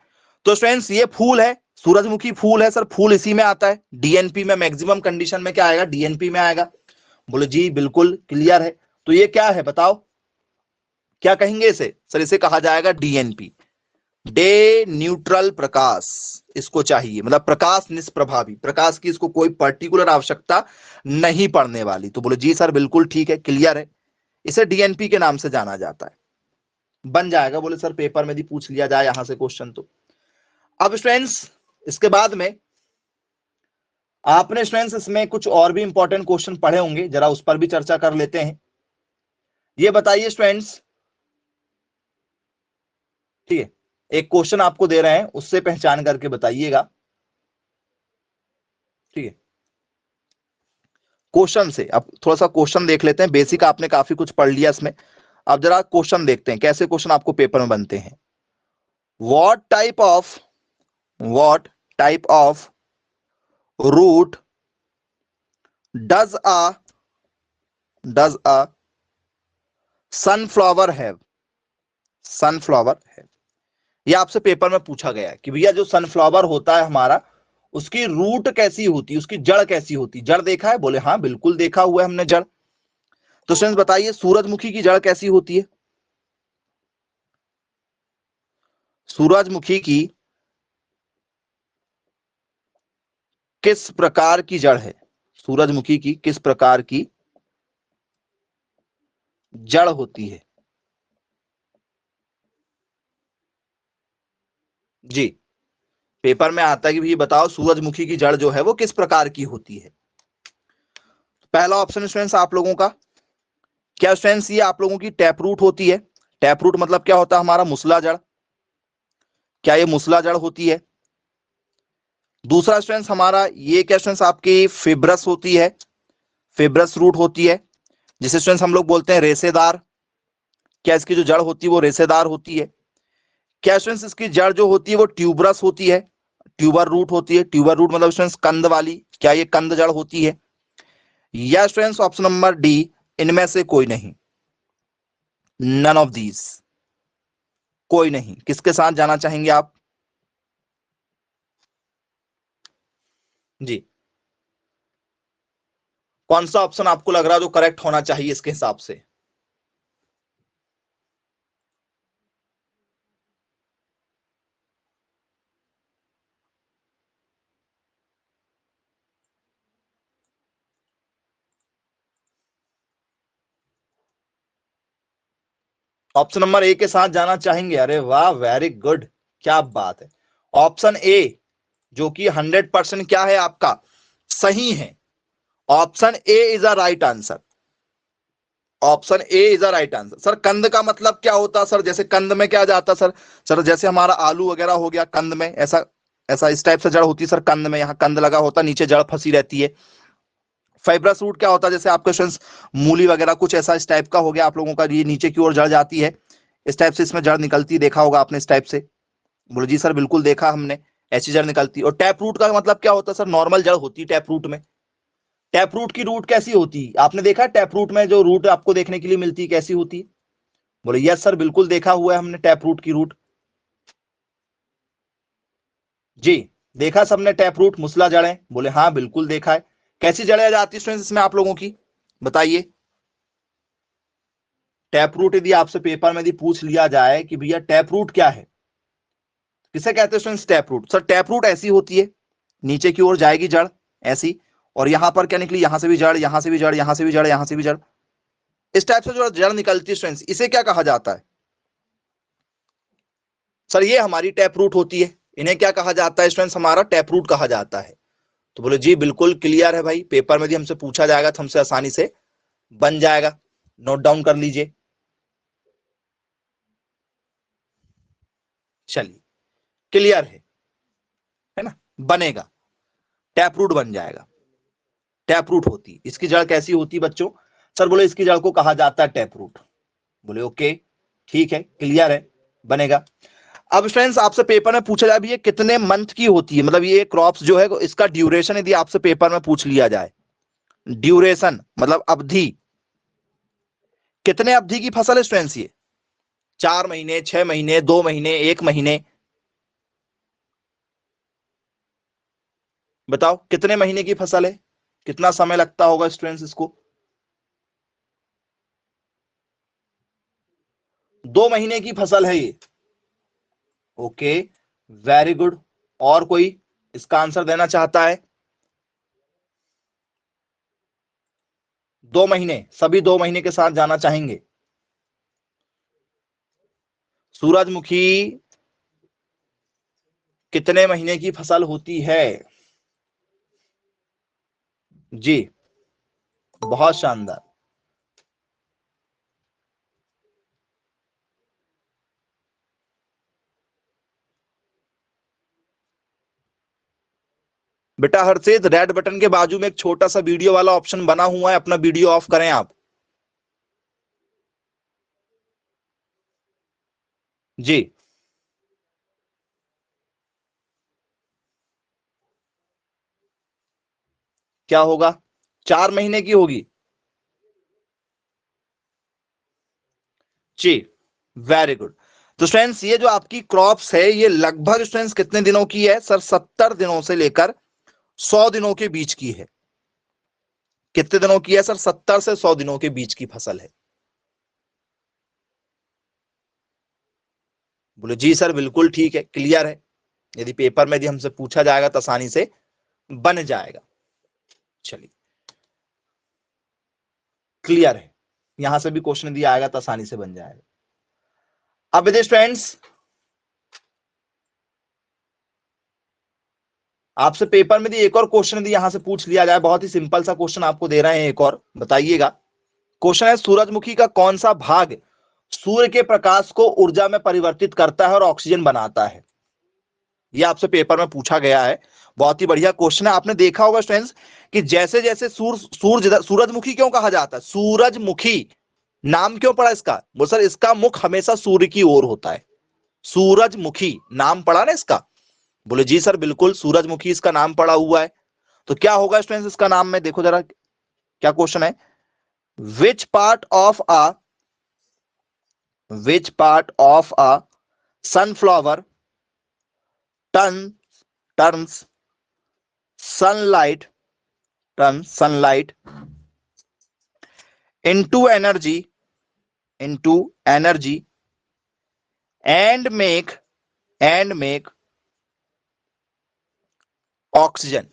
तो स्टूडेंट्स ये फूल है, सूरजमुखी फूल है सर, फूल इसी में आता है। डीएनपी में मैक्सिमम कंडीशन में क्या आएगा? डीएनपी में आएगा। बोले जी बिल्कुल क्लियर है। तो ये क्या है बताओ, क्या कहेंगे इसे? सर इसे कहा जाएगा डीएनपी, डे न्यूट्रल प्रकाश। इसको चाहिए, मतलब प्रकाश निष्प्रभावी, प्रकाश की इसको कोई पर्टिकुलर आवश्यकता नहीं पड़ने वाली। तो बोले जी सर बिल्कुल ठीक है, क्लियर है, इसे डीएनपी के नाम से जाना जाता है, बन जाएगा। बोले सर पेपर में भी पूछ लिया जाए यहां से क्वेश्चन तो। अब स्टूडेंट्स इसके बाद में आपने स्टूडेंट्स इसमें कुछ और भी इंपॉर्टेंट क्वेश्चन पढ़े होंगे, जरा उस पर भी चर्चा कर लेते हैं। ये बताइए स्टूडेंट्स, ठीक है, एक क्वेश्चन आपको दे रहे हैं, उससे पहचान करके बताइएगा, ठीक है। क्वेश्चन से अब थोड़ा सा क्वेश्चन देख लेते हैं, बेसिक आपने काफी कुछ पढ़ लिया इसमें। अब जरा क्वेश्चन देखते हैं कैसे क्वेश्चन आपको पेपर में बनते हैं। What type of root does a sunflower have? Sunflower है, ये आपसे पेपर में पूछा गया है कि भैया जो सनफ्लावर होता है हमारा, उसकी रूट कैसी होती है, उसकी जड़ कैसी होती है? जड़ देखा है? बोले हाँ बिल्कुल देखा हुआ है हमने जड़। तो स्टूडेंट्स बताइए सूरजमुखी की जड़ कैसी होती है? सूरजमुखी की किस प्रकार की जड़ है? सूरजमुखी की किस प्रकार की जड़ होती है? जी, पेपर में आता है कि भैया बताओ सूरजमुखी की जड़ जो है वो किस प्रकार की होती है। पहला ऑप्शन स्टूडेंट्स आप लोगों का क्या? स्टूडेंट्स ये आप लोगों की टैप रूट होती है। टैप रूट मतलब क्या होता है हमारा? मुसला जड़। क्या ये मुसला जड़ होती है? दूसरा स्टूडेंट्स हमारा ये क्या स्टूडेंट्स आपकी फिब्रस होती है, फिब्रस रूट होती है, जिसे स्टूडेंट्स हम लोग बोलते हैं रेशेदार। क्या इसकी जो जड़ होती है वो रेशेदार होती है? क्या स्टूडेंट्स इसकी जड़ जो होती है वो ट्यूबरस होती है, ट्यूबर रूट होती है? ट्यूबर रूट मतलब स्टूडेंट्स कंद वाली, क्या ये कंद जड़ होती है? या स्टूडेंट्स ऑप्शन नंबर डी, इनमें से कोई नहीं, नन ऑफ दीज, कोई नहीं। किसके साथ जाना चाहेंगे आप? जी, कौन सा ऑप्शन आपको लग रहा है जो करेक्ट होना चाहिए इसके हिसाब से? ऑप्शन नंबर ए के साथ जाना चाहेंगे? अरे वाह, वेरी गुड, क्या बात है। ऑप्शन ए जो कि 100% क्या है आपका, सही है। Option A is a right answer. Option A is a right answer. Sir कंद का मतलब क्या होता है सर? जैसे कंद में क्या जाता सर? सर जैसे हमारा आलू वगैरह हो गया, कंद में ऐसा ऐसा इस टाइप से जड़ होती है सर कंद में, यहाँ कंद लगा होता, नीचे जड़ फंसी रहती है। फाइब्रस रूट क्या होता है? जैसे आपके स्टूडेंट्स मूली वगैरह कुछ ऐसा इस टाइप का हो गया आप लोगों का, ये नीचे की ओर जड़ जाती है, इस टाइप से इसमें जड़ निकलती, देखा होगा आपने इस टाइप से। बोले जी सर बिल्कुल देखा हमने, ऐसी जड़ निकलती। और टैप रूट का मतलब क्या होता है सर? नॉर्मल जड़ होती है टैप रूट में। टैप रूट की रूट कैसी होती है? आपने देखा टैप रूट में जो रूट आपको देखने के लिए मिलती है कैसी होती है? बोले यस सर बिल्कुल देखा हुआ है हमने टैप रूट की रूट। जी, देखा सबने टैप रूट, मुसला जड़ें? बोले हाँ बिल्कुल देखा है। कैसी जड़ें जाती है इसमें आप लोगों की, बताइए। टैप रूट यदि आपसे पेपर में यदि पूछ लिया जाए कि भैया टैप रूट क्या है, किसे कहते हैं students tap root? Sir tap root ऐसी होती है, नीचे की ओर जाएगी जड़ ऐसी, और यहां पर क्या निकली, यहां से भी जड़, यहां से भी जड़, यहां से भी जड़, यहां से भी जड़, इस टाइप से जो जड़ निकलती है स्टूडेंट्स, इसे क्या कहा जाता है? सर ये हमारी टैप रूट होती है, इन्हें क्या कहा जाता है स्टूडेंट्स? हमारा टैप रूट कहा जाता है। तो बोले जी बिल्कुल क्लियर है भाई, पेपर में भी हमसे पूछा जाएगा तो हमसे आसानी से बन जाएगा, नोट डाउन कर लीजिए। चलिए, क्लियर है ना? बनेगा, टैप रूट बन जाएगा। टैप रूट होती, इसकी जड़ कैसी होती बच्चों? सर बोले इसकी जड़ को कहा जाता है टैप रूट। बोले ओके, ठीक है, क्लियर है, बनेगा। अब फ्रेंड्स आपसे पेपर में पूछा जाए भी ये कितने मंथ की होती है, मतलब ये क्रॉप्स जो है इसका ड्यूरेशन यदि आपसे पेपर में पूछ लिया जाए, ड्यूरेशन मतलब अवधि, कितने अवधि की फसल है स्टूडेंट्स ये? 4 महीने, 6 महीने, 2 महीने, 1 महीने? बताओ कितने महीने की फसल है, कितना समय लगता होगा स्टूडेंट्स इसको? 2 महीने की फसल है ये। Okay, very good. और कोई इसका आंसर देना चाहता है? 2 महीने, सभी 2 महीने के साथ जाना चाहेंगे? सूरजमुखी कितने महीने की फसल होती है? जी, बहुत शानदार। बेटा हर्षित, रेड बटन के बाजू में एक छोटा सा वीडियो वाला ऑप्शन बना हुआ है, अपना वीडियो ऑफ करें आप। जी, क्या होगा? 4 महीने की होगी? जी, वेरी गुड। तो स्टूडेंट्स ये जो आपकी क्रॉप्स है ये लगभग स्टूडेंट्स कितने दिनों की है सर? 70 दिनों से लेकर 100 दिनों के बीच की है। कितने दिनों की है सर? 70 से 100 दिनों के बीच की फसल है। बोले जी सर बिल्कुल ठीक है, क्लियर है, यदि पेपर में यदि हमसे पूछा जाएगा तो आसानी से बन जाएगा। चलिए, क्लियर है, यहां से भी क्वेश्चन दिया आएगा तो आसानी से बन जाएगा। अब यदि स्टूडेंट्स आपसे पेपर में एक और क्वेश्चन यदि यहां से पूछ लिया जाए, बहुत ही सिंपल सा क्वेश्चन आपको दे रहे हैं एक और, बताइएगा। क्वेश्चन है सूरजमुखी का कौन सा भाग सूर्य के प्रकाश को ऊर्जा में परिवर्तित करता है और ऑक्सीजन बनाता है? ये आपसे पेपर में पूछा गया है, बहुत ही बढ़िया क्वेश्चन है। आपने देखा होगा स्टूडेंट्स कि जैसे जैसे सूरजमुखी क्यों कहा जाता है, सूरजमुखी नाम क्यों पड़ा इसका, वो सर इसका मुख हमेशा सूर्य की ओर होता है, सूरजमुखी नाम पड़ा ना इसका। बोले जी सर बिल्कुल, सूरजमुखी इसका नाम पड़ा हुआ है। तो क्या होगा स्टूडेंट्स इसका नाम में, देखो जरा क्या क्वेश्चन है, which part of a sunflower turns sunlight into energy and make oxygen।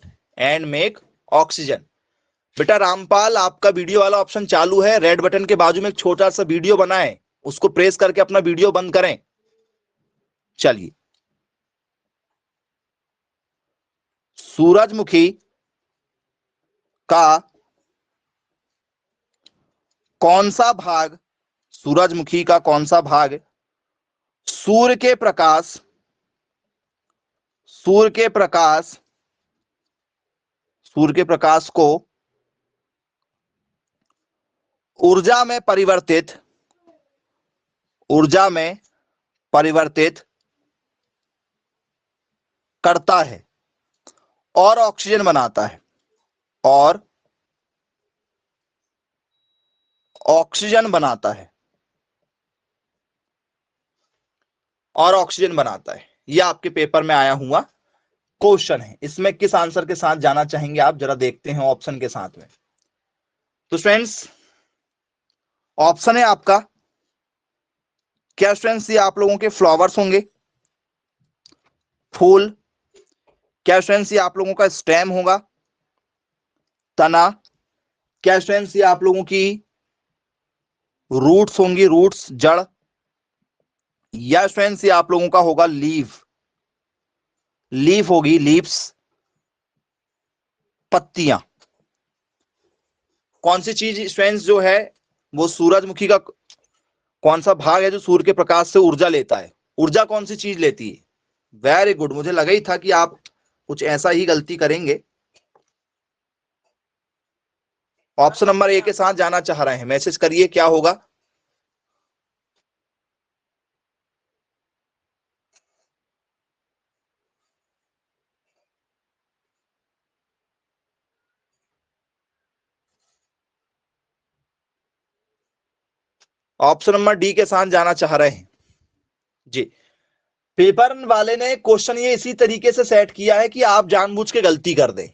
बेटा रामपाल, आपका वीडियो वाला ऑप्शन चालू है, रेड बटन के बाजू में एक छोटा सा वीडियो बना है, उसको प्रेस करके अपना वीडियो बंद करें। चलिए, सूरजमुखी का कौन सा भाग सूर्य के प्रकाश को ऊर्जा में परिवर्तित करता है और ऑक्सीजन बनाता है, यह आपके पेपर में आया हुआ क्वेश्चन है। इसमें किस आंसर के साथ जाना चाहेंगे आप, जरा देखते हैं ऑप्शन के साथ में। तो स्टूडेंट्स ऑप्शन है आपका, क्या स्टूडेंट्स ये आप लोगों के फ्लावर्स होंगे, फूल, क्या स्टूडेंट्स ये आप लोगों का स्टेम होगा, तना, क्या स्टूडेंट्स ये आप लोगों की रूट्स होंगी, जड़, या स्टूडेंट्स ये आप लोगों का होगा लीफ होगी, लीव्स, पत्तियां। कौन सी चीज स्टूडेंट्स जो है वो सूरजमुखी का कौन सा भाग है जो सूर्य के प्रकाश से ऊर्जा लेता है, ऊर्जा कौन सी चीज लेती है? वेरी गुड, मुझे लगा ही था कि आप कुछ ऐसा ही गलती करेंगे। ऑप्शन नंबर ए के साथ जाना चाह रहे हैं, मैसेज करिए क्या होगा। ऑप्शन नंबर डी के साथ जाना चाह रहे हैं जी। पेपर वाले ने क्वेश्चन ये इसी तरीके से सेट किया है कि आप जानबूझ के गलती कर दें।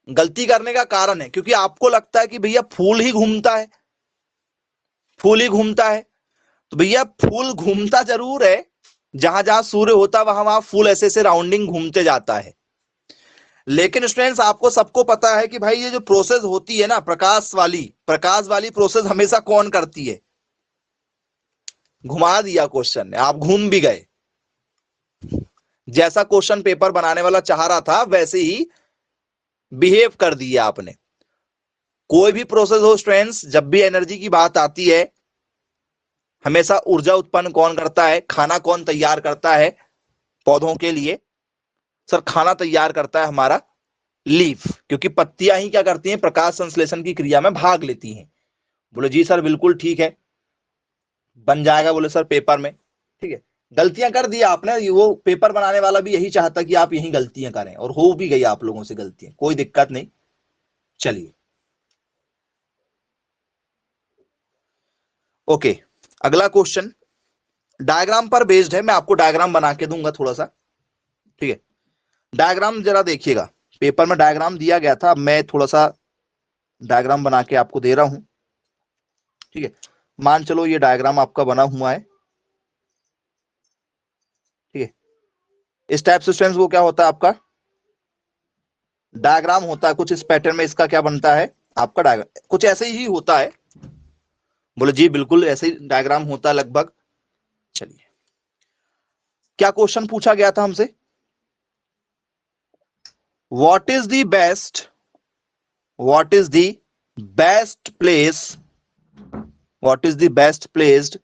गलती करने का कारण है क्योंकि आपको लगता है कि भैया फूल ही घूमता है, तो भैया फूल घूमता जरूर है, जहां जहां सूर्य होता वहां वहां फूल ऐसे ऐसे राउंडिंग घूमते जाता है। लेकिन स्टूडेंट्स आपको सबको पता है कि भाई ये जो प्रोसेस होती है ना प्रकाश वाली प्रोसेस हमेशा कौन करती है? घुमा दिया क्वेश्चन ने, आप घूम भी गए। जैसा क्वेश्चन पेपर बनाने वाला चाह रहा था वैसे ही बिहेव कर दिया आपने। कोई भी प्रोसेस हो स्टूडेंट्स, जब भी एनर्जी की बात आती है हमेशा ऊर्जा उत्पन्न कौन करता है? खाना कौन तैयार करता है पौधों के लिए? सर खाना तैयार करता है हमारा लीफ, क्योंकि पत्तियां ही क्या करती हैं? प्रकाश संश्लेषण की क्रिया में भाग लेती हैं। बोले जी सर बिल्कुल ठीक है, बन जाएगा बोले सर पेपर में। ठीक है, गलतियां कर दिया आपने, वो पेपर बनाने वाला भी यही चाहता कि आप यही गलतियां करें, और हो भी गई आप लोगों से गलतियां, कोई दिक्कत नहीं। चलिए ओके, अगला क्वेश्चन डायग्राम पर बेस्ड है, मैं आपको डायग्राम बना के दूंगा थोड़ा सा। ठीक है, डायग्राम जरा देखिएगा, पेपर में डायग्राम दिया गया था, मैं थोड़ा सा डायग्राम बना के आपको दे रहा हूं। ठीक है, मान चलो ये डायग्राम आपका बना हुआ है। ठीक है, इस टाइप से स्टूडेंट्स वो क्या होता है आपका डायग्राम होता है, कुछ इस पैटर्न में इसका क्या बनता है आपका डायग्राम, कुछ ऐसे ही होता है। बोले जी बिल्कुल ऐसे ही डायग्राम होता है लगभग। चलिए, क्या क्वेश्चन पूछा गया था हमसे? What is the best placed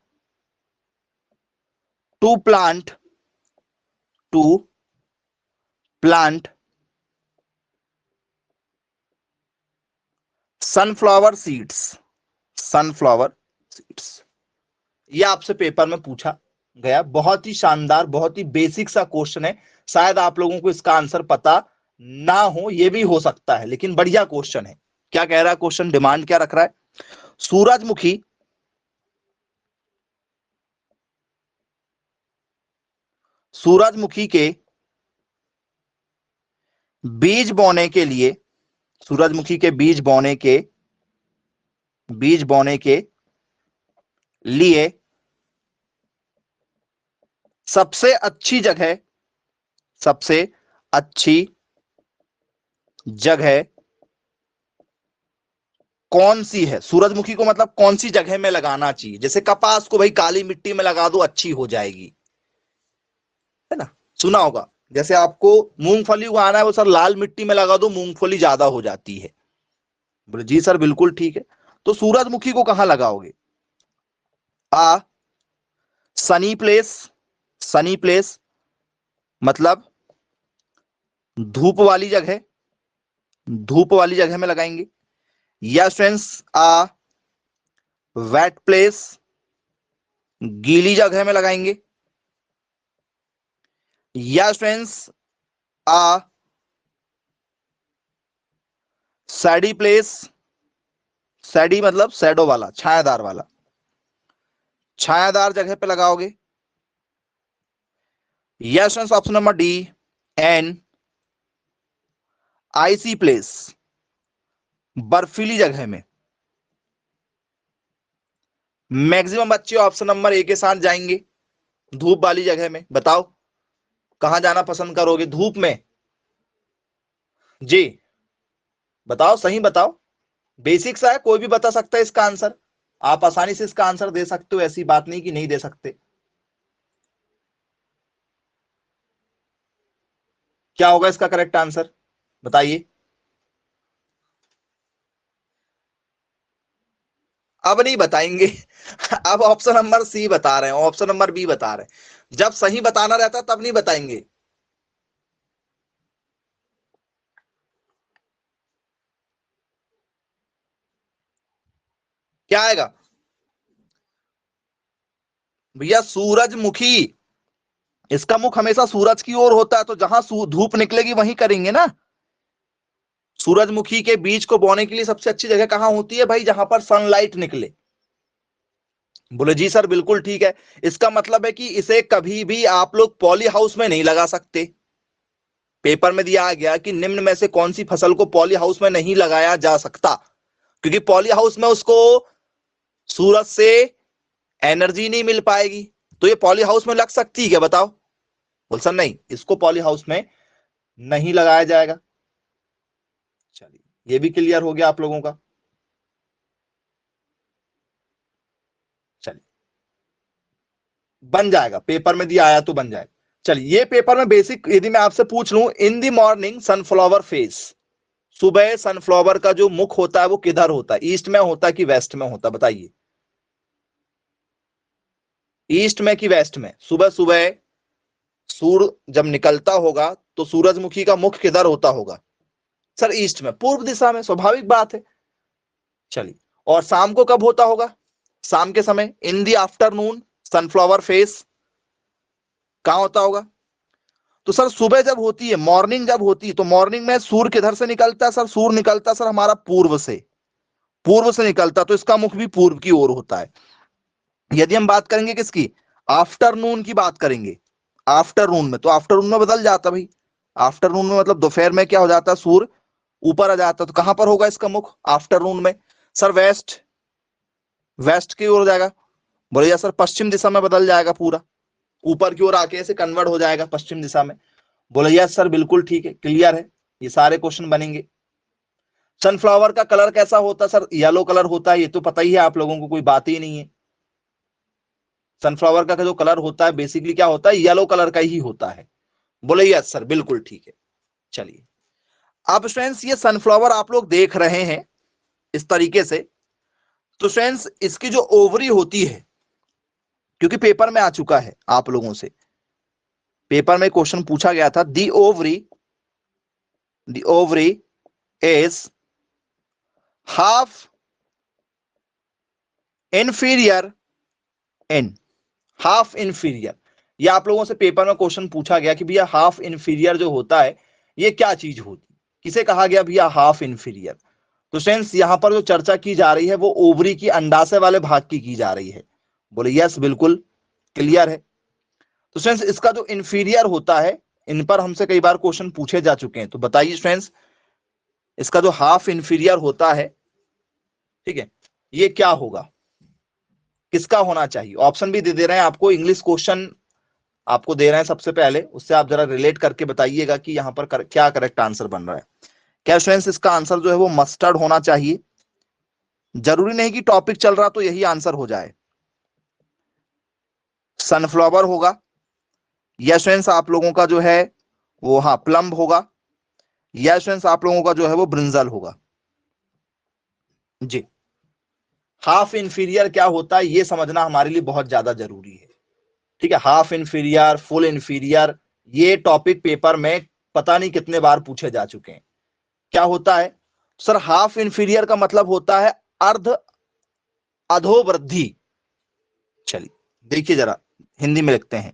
to plant plant sunflower seeds, sunflower seeds. ये आपसे पेपर में पूछा गया, बहुत ही शानदार, बहुत ही बेसिक सा क्वेश्चन है। शायद आप लोगों को इसका आंसर पता ना हो, ये भी हो सकता है, लेकिन बढ़िया क्वेश्चन है। क्या कह रहा है क्वेश्चन, डिमांड क्या रख रहा है? सूरजमुखी सूरजमुखी के बीज बोने के लिए, सूरजमुखी के बीज बोने के लिए सबसे अच्छी जगह कौन सी है? सूरजमुखी को मतलब कौन सी जगह में लगाना चाहिए? जैसे कपास को भाई काली मिट्टी में लगा दो, अच्छी हो जाएगी, है ना, सुना होगा। जैसे आपको मूंगफली उगाना है, वो सर लाल मिट्टी में लगा दो, मूंगफली ज्यादा हो जाती है। बोले जी सर बिल्कुल ठीक है। तो सूरजमुखी को कहां लगाओगे? आ सनी प्लेस, सनी प्लेस मतलब धूप वाली जगह, धूप वाली जगह में लगाएंगे। या फ्रेंड्स आ वेट प्लेस, गीली जगह में लगाएंगे। या फ्रेंड्स आ सैडी प्लेस, सैडी मतलब शैडो वाला, छायादार वाला, छायादार जगह पे लगाओगे। Yes friends option number D an icy place, बर्फीली जगह में। मैक्सिमम बच्चे ऑप्शन नंबर ए के साथ जाएंगे, धूप वाली जगह में। बताओ कहां जाना पसंद करोगे? धूप में? जी बताओ, सही बताओ, बेसिक सा है, कोई भी बता सकता है इसका आंसर। आप आसानी से इसका आंसर दे सकते हो, ऐसी बात नहीं कि नहीं दे सकते। क्या होगा इसका करेक्ट आंसर, बताइए। अब नहीं बताएंगे अब ऑप्शन नंबर सी बता रहे हैं, ऑप्शन नंबर बी बता रहे हैं। जब सही बताना रहता तब नहीं बताएंगे। क्या आएगा भैया? सूरजमुखी, इसका मुख हमेशा सूरज की ओर होता है, तो जहां धूप निकलेगी वहीं करेंगे ना। सूरजमुखी के बीज को बोने के लिए सबसे अच्छी जगह कहां होती है भाई? जहां पर सनलाइट निकले। बोले जी सर बिल्कुल ठीक है। इसका मतलब है कि इसे कभी भी आप लोग पॉली हाउस में नहीं लगा सकते। पेपर में दिया गया कि निम्न में से कौन सी फसल को पॉली हाउस में नहीं लगाया जा सकता, क्योंकि पॉली हाउस में उसको सूरज से एनर्जी नहीं मिल पाएगी। तो ये पॉली हाउस में लग सकती है क्या, बताओ? बोल सर नहीं, इसको पॉली हाउस में नहीं लगाया जाएगा। चलिए ये भी क्लियर हो गया आप लोगों का। चलिए बन जाएगा, पेपर में दिया आया तो बन जाएगा। चलिए ये पेपर में बेसिक यदि मैं आपसे पूछ लूं, in the morning sunflower face, सुबह सनफ्लावर का जो मुख होता है वो किधर होता है? ईस्ट में होता है कि वेस्ट में होता है, बताइए। ईस्ट में कि वेस्ट में? सुबह सुबह सूर्य जब निकलता होगा तो सूरजमुखी का मुख किधर होता होगा? सर ईस्ट में, पूर्व दिशा में, स्वाभाविक बात है। चलिए, और शाम को कब होता होगा? शाम के समय, इन दी आफ्टरनून सनफ्लावर फेस कहां होता होगा? तो सर सुबह जब होती है, मॉर्निंग जब होती है, तो मॉर्निंग में सूर्य किधर से निकलता है? सर सूर्य निकलता है सर हमारा पूर्व से, पूर्व से निकलता, तो इसका मुख भी पूर्व की ओर होता है। यदि हम बात करेंगे किसकी, आफ्टरनून की बात करेंगे, आफ्टरनून में, तो आफ्टरनून में बदल जाता भाई। आफ्टरनून में मतलब दोपहर में क्या हो जाता है, सूर्य ऊपर आ जाता है, तो कहां पर होगा इसका मुख आफ्टरनून में? सर वेस्ट, वेस्ट की ओर हो जाएगा। बोले सर पश्चिम दिशा में बदल जाएगा, पूरा ऊपर की ओर आके ऐसे कन्वर्ट हो जाएगा पश्चिम दिशा में। बोले यस सर बिल्कुल ठीक है, क्लियर है, ये सारे क्वेश्चन बनेंगे। सनफ्लावर का कलर कैसा होता है? सर येलो कलर होता है, ये तो पता ही है आप लोगों को, कोई बात ही नहीं है। सनफ्लावर का जो कलर होता है बेसिकली क्या होता है, येलो कलर का ही होता है। बोले यस सर बिल्कुल ठीक है। चलिए अब फ्रेंड्स ये सनफ्लावर आप लोग देख रहे हैं इस तरीके से, तो फ्रेंड्स इसकी जो ओवरी होती है, क्योंकि पेपर में आ चुका है आप लोगों से, पेपर में क्वेश्चन पूछा गया था, the ovary the ovary is half inferior in, half inferior, ये आप लोगों से पेपर में क्वेश्चन पूछा गया कि भैया हाफ इंफीरियर जो होता है ये क्या चीज होती, किसे कहा गया भैया हाफ इंफीरियर। तो फ्रेंड्स यहां पर जो चर्चा की जा रही है वो ओवरी की अंडाशय वाले भाग की जा रही है। बोले यस बिल्कुल क्लियर है। तो फ्रेंड्स इसका जो इंफीरियर होता है, इन पर हमसे कई बार क्वेश्चन पूछे जा चुके हैं, तो बताइए फ्रेंड्स इसका जो हाफ इंफीरियर होता है, ठीक है, ये क्या होगा, किसका होना चाहिए। ऑप्शन भी दे रहे हैं आपको, इंग्लिश क्वेश्चन आपको दे रहे हैं सबसे पहले, उससे आप जरा रिलेट करके बताइएगा कि यहां पर क्या करेक्ट आंसर बन रहा है। क्या फ्रेंड्स इसका आंसर जो है वो मस्टर्ड होना चाहिए, जरूरी नहीं कि टॉपिक चल रहा तो यही आंसर हो जाए। सनफ्लावर होगा, या फ्रेंड्स आप लोगों का जो है वो हाँ प्लम होगा, या फ्रेंड्स आप लोगों का जो है वो ब्रिंजल होगा। जी, हाफ इंफीरियर क्या होता है ये समझना हमारे लिए बहुत ज्यादा जरूरी है, ठीक है। हाफ इंफीरियर, फुल इंफीरियर, ये टॉपिक पेपर में पता नहीं कितने बार पूछे जा चुके हैं। क्या होता है सर, हाफ इंफीरियर का मतलब होता है अर्ध अधोवृद्धि। चलिए देखिए जरा हिंदी में लिखते हैं,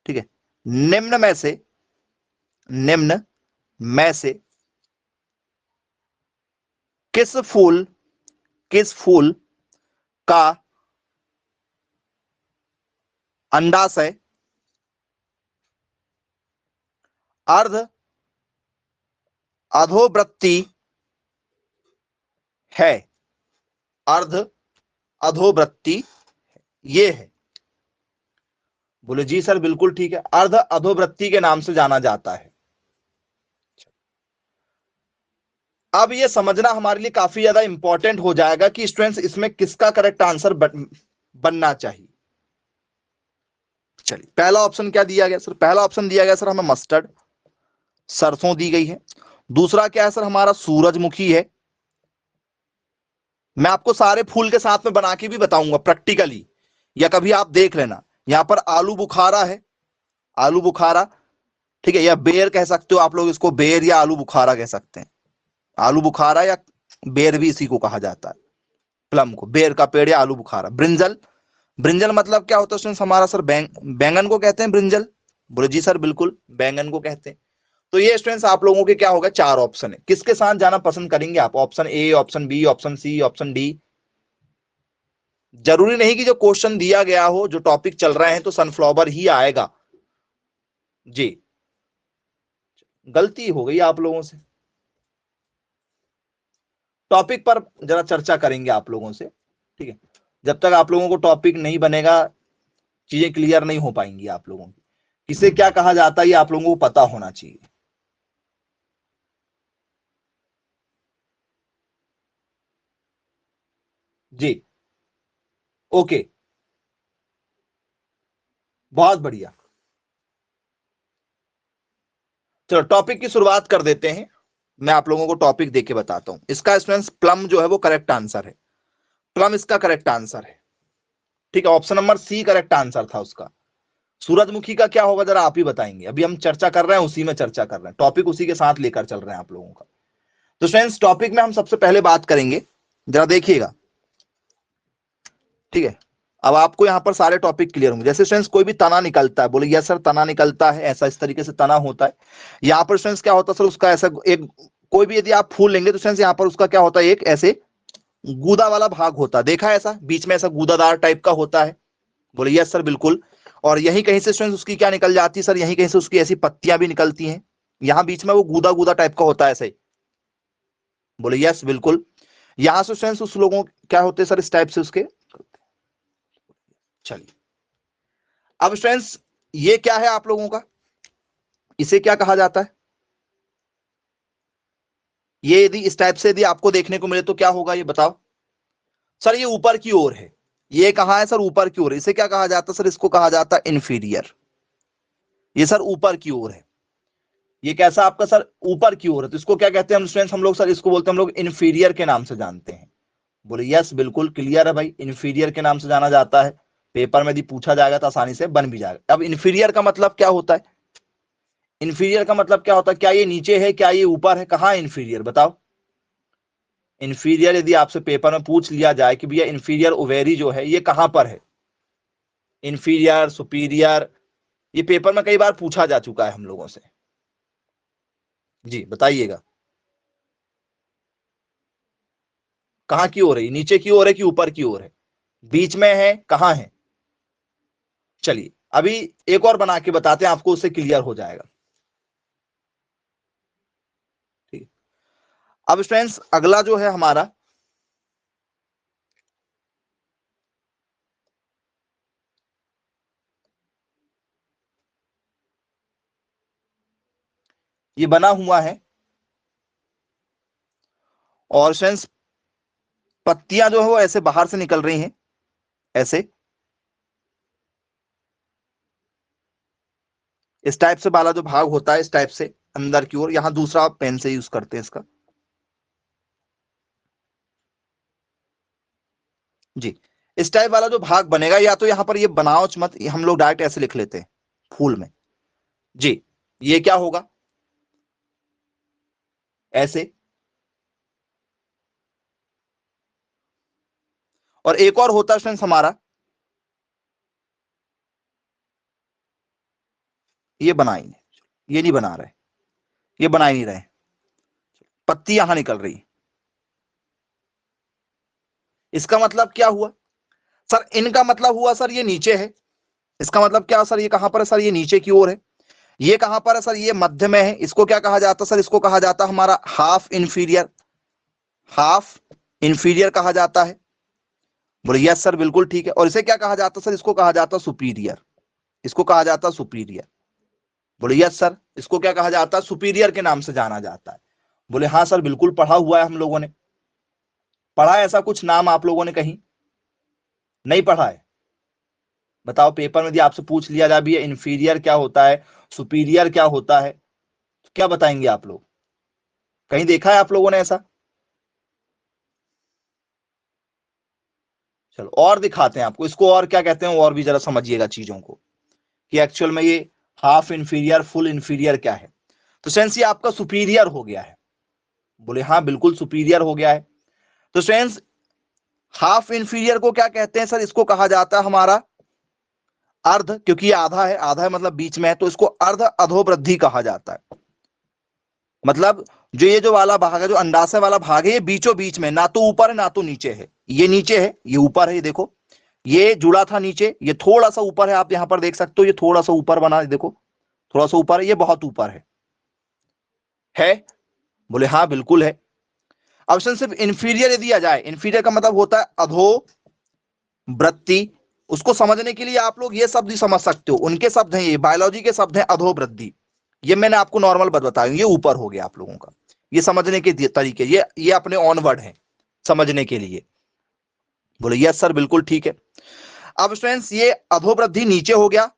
ठीक है। निम्न में से, निम्न में से किस फूल, किस फूल का अंडाशय अर्ध अधोवृत्ति है, अर्ध अधोवृत्ति ये है। बोले जी सर बिल्कुल ठीक है, अर्ध अधोवृत्ति के नाम से जाना जाता है। अब ये समझना हमारे लिए काफी ज्यादा इंपॉर्टेंट हो जाएगा कि स्टूडेंट्स इसमें किसका करेक्ट आंसर बनना चाहिए। चलिए पहला ऑप्शन क्या दिया गया सर, पहला ऑप्शन दिया गया सर हमें मस्टर्ड, सरसों दी गई है। दूसरा क्या है सर हमारा सूरजमुखी है। मैं आपको सारे फूल के साथ में बना के भी बताऊंगा प्रैक्टिकली, या कभी आप देख लेना। यहां पर आलू बुखारा है, आलू बुखारा, ठीक है, या बेर कह सकते हो आप लोग इसको, बेर या आलू बुखारा कह सकते हैं। आलू बुखारा या बेर भी इसी को कहा जाता है, प्लम को, बेर का पेड़ या आलू बुखारा। ब्रिंजल, ब्रिंजल मतलब क्या होता है हमारा सर, बैंगन को कहते हैं ब्रिंजल। बोले जी सर बिल्कुल बैंगन को कहते हैं। तो ये स्टूडेंट्स आप लोगों के क्या होगा, चार ऑप्शन है, किसके साथ जाना पसंद करेंगे आप, option A, option B, option C, option D. जरूरी नहीं कि जो क्वेश्चन दिया गया हो, जो टॉपिक चल रहे हैं तो सनफ्लावर ही आएगा। जी गलती हो गई आप लोगों से, टॉपिक पर जरा चर्चा करेंगे आप लोगों से, ठीक है। जब तक आप लोगों को टॉपिक नहीं बनेगा चीजें क्लियर नहीं हो पाएंगी आप लोगों की, किसे क्या कहा जाता है ये आप लोगों को पता होना चाहिए। जी ओके, बहुत बढ़िया। चलो टॉपिक की शुरुआत कर देते हैं, मैं आप लोगों को टॉपिक देके बताता हूं। इसका स्टूडेंट्स प्लम जो है वो करेक्ट आंसर है, प्लम इसका करेक्ट आंसर है, ठीक है। Option number C correct answer था उसका। सूरजमुखी का क्या होगा जरा आप ही बताएंगे, अभी हम चर्चा कर रहे हैं उसी में चर्चा कर रहे हैं, टॉपिक उसी के साथ लेकर चल रहे हैं आप लोगों का। तो फ्रेंड्स टॉपिक में हम सबसे पहले बात करेंगे, जरा देखिएगा, ठीक है। अब आपको यहां पर सारे टॉपिक क्लियर होंगे। जैसे फ्रेंड्स कोई भी तना निकलता है, बोले यस सर तना निकलता है, ऐसा इस तरीके से तना होता है। यहाँ पर फ्रेंड्स क्या होता है सर, उसका ऐसा एक, कोई भी यदि आप फूल लेंगे तो फ्रेंड्स यहाँ पर उसका क्या होता है, एक ऐसे गूदा वाला भाग होता है, देखा है ऐसा, बीच में ऐसा गूदादार टाइप का होता है। बोले यस सर बिल्कुल। और यही कहीं से स्टूडेंट्स उसकी क्या निकल जाती है सर, यही कहीं से उसकी ऐसी पत्तियां भी निकलती हैं, यहाँ बीच में वो गूदा गूदा टाइप का होता है ऐसे। बोले यस बिल्कुल। यहां से स्टूडेंट्स उस लोगों क्या होते हैं सर इस टाइप से उसके। चलिए अब स्टूडेंट्स ये क्या है आप लोगों का, इसे क्या कहा जाता है, ये यदि इस टाइप से यदि आपको देखने को मिले तो क्या होगा ये बताओ। सर ये ऊपर की ओर है, ये कहां है सर, ऊपर की ओर। इसे क्या कहा जाता है सर, इसको कहा जाता है इंफीरियर। ये सर ऊपर की ओर है, ये कैसा आपका सर ऊपर की ओर है, तो इसको क्या कहते हैं हम स्टूडेंट्स, हम लोग सर इसको बोलते हैं हम लोग इंफीरियर के नाम से जानते हैं। बोले यस बिल्कुल क्लियर है भाई, इंफीरियर के नाम से जाना जाता है। पेपर में यदि पूछा जाएगा तो आसानी से बन भी जाएगा। अब इंफीरियर का मतलब क्या होता है, इंफीरियर का मतलब क्या होता है? क्या ये नीचे है, क्या ये ऊपर है, कहाँ इंफीरियर बताओ? इंफीरियर यदि आपसे पेपर में पूछ लिया जाए कि भैया इंफीरियर ओवेरी जो है ये कहां पर है, इंफीरियर सुपीरियर, ये पेपर में कई बार पूछा जा चुका है हम लोगों से। जी बताइएगा, कहां की ओर है? नीचे की ओर है कि ऊपर की ओर है, बीच में है, कहां है? चलिए अभी एक और बना के बताते हैं आपको, उससे क्लियर हो जाएगा। ठीक है, अब स्टूडेंट्स अगला जो है हमारा, ये बना हुआ है और स्टूडेंट्स पत्तियां जो है वो ऐसे बाहर से निकल रही हैं, ऐसे इस टाइप से वाला जो भाग होता है, इस टाइप से अंदर की ओर, यहां दूसरा पेन से यूज करते हैं इसका। जी, इस टाइप वाला जो भाग बनेगा, या तो यहां पर ये बनावच मत, हम लोग डायरेक्ट ऐसे लिख लेते हैं फूल में। जी, ये क्या होगा? ऐसे। और एक और होता है फ्रेंड्स हमारा, ये बना ही नहीं, ये नहीं बना रहे, ये बना ही नहीं रहे, पत्ती यहां निकल रही है। इसका मतलब क्या हुआ सर? इनका मतलब हुआ सर ये नीचे है। इसका मतलब क्या सर? ये कहां पर है सर? ये नीचे की ओर है। ये कहां पर है सर? ये मध्य में है। इसको क्या कहा जाता है सर? इसको कहा जाता है हमारा हाफ इंफीरियर, हाफ इंफीरियर कहा जाता है। बोले यस सर बिल्कुल ठीक है। और इसे क्या कहा जाता है सर? इसको कहा जाता है सुपीरियर, इसको कहा जाता है सुपीरियर। बोले यस सर, इसको क्या कहा जाता है? सुपीरियर के नाम से जाना जाता है। बोले हाँ सर बिल्कुल पढ़ा हुआ है हम लोगों ने। पढ़ा है ऐसा कुछ नाम आप लोगों ने कहीं? नहीं पढ़ा है? बताओ, पेपर में यदि आपसे पूछ लिया जाए भी इंफीरियर क्या होता है, सुपीरियर क्या होता है, तो क्या बताएंगे आप लोग? कहीं देखा है आप लोगों ने ऐसा? चलो और दिखाते हैं आपको इसको, और क्या कहते हैं, और भी जरा समझिएगा चीजों को कि एक्चुअल में ये हाफ इंफीरियर फुल इंफीरियर क्या है। तो सेंस ये आपका सुपीरियर हो गया है। बोले हाँ बिल्कुल सुपीरियर हो गया है। तो सेंस हाफ इंफीरियर को क्या कहते हैं सर? इसको कहा जाता है हमारा अर्ध, क्योंकि ये आधा है, आधा है मतलब बीच में है, तो इसको अर्ध अधोवृद्धि कहा जाता है। मतलब जो ये जो वाला भाग है, जो अंडाशय वाला भाग है, ये बीचों बीच में, ना तो ऊपर है ना तो नीचे है। ये नीचे है, ये ऊपर है, ये देखो, ये जुड़ा था नीचे, ये थोड़ा सा ऊपर है, आप यहां पर देख सकते हो, ये थोड़ा सा ऊपर बना है, देखो थोड़ा सा ऊपर है, ये बहुत ऊपर है? बोले हाँ बिल्कुल है। ऑप्शन सिर्फ इंफीरियर यदि आ जाए, इंफीरियर का मतलब होता है अधो वृत्ति। उसको समझने के लिए आप लोग ये शब्द ही समझ सकते हो, उनके शब्द हैं, ये बायोलॉजी के शब्द हैं, अधोवृद्धि। ये मैंने आपको नॉर्मल बताया, ये ऊपर हो गया आप लोगों का। ये समझने के तरीके, ये अपने ऑनवर्ड हैं समझने के लिए। बोले यस सर बिल्कुल ठीक है। अब स्टूडेंट्स ये अधोवृद्धि नीचे हो गया,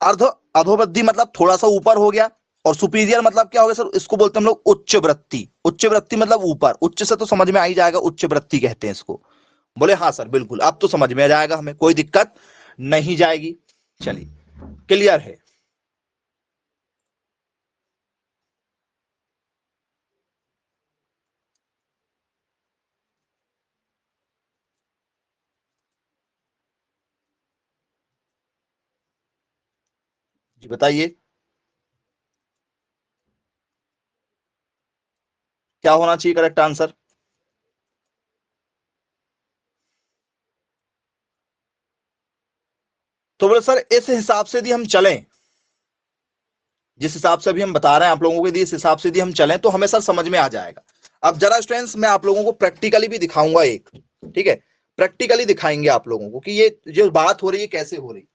अर्ध अधोवृद्धि मतलब थोड़ा सा ऊपर हो गया, और सुपीरियर मतलब क्या हो गया सर? इसको बोलते हैं हम लोग उच्च वृत्ति। उच्च वृत्ति मतलब ऊपर, उच्च से तो समझ में आ ही जाएगा, उच्च वृत्ति कहते हैं इसको। बोले हाँ सर बिल्कुल, अब तो समझ में आ जाएगा, हमें कोई दिक्कत नहीं जाएगी। चलिए क्लियर है? जी बताइए, क्या होना चाहिए करेक्ट आंसर? तो बोले सर इस हिसाब से यदि हम चलें, जिस हिसाब से अभी हम बता रहे हैं आप लोगों को, यदि इस हिसाब से यदि हम चलें तो हमें सर समझ में आ जाएगा। अब जरा स्टूडेंट्स मैं आप लोगों को प्रैक्टिकली भी दिखाऊंगा एक, ठीक है? प्रैक्टिकली दिखाएंगे आप लोगों को कि ये जो बात हो रही है कैसे हो रही है।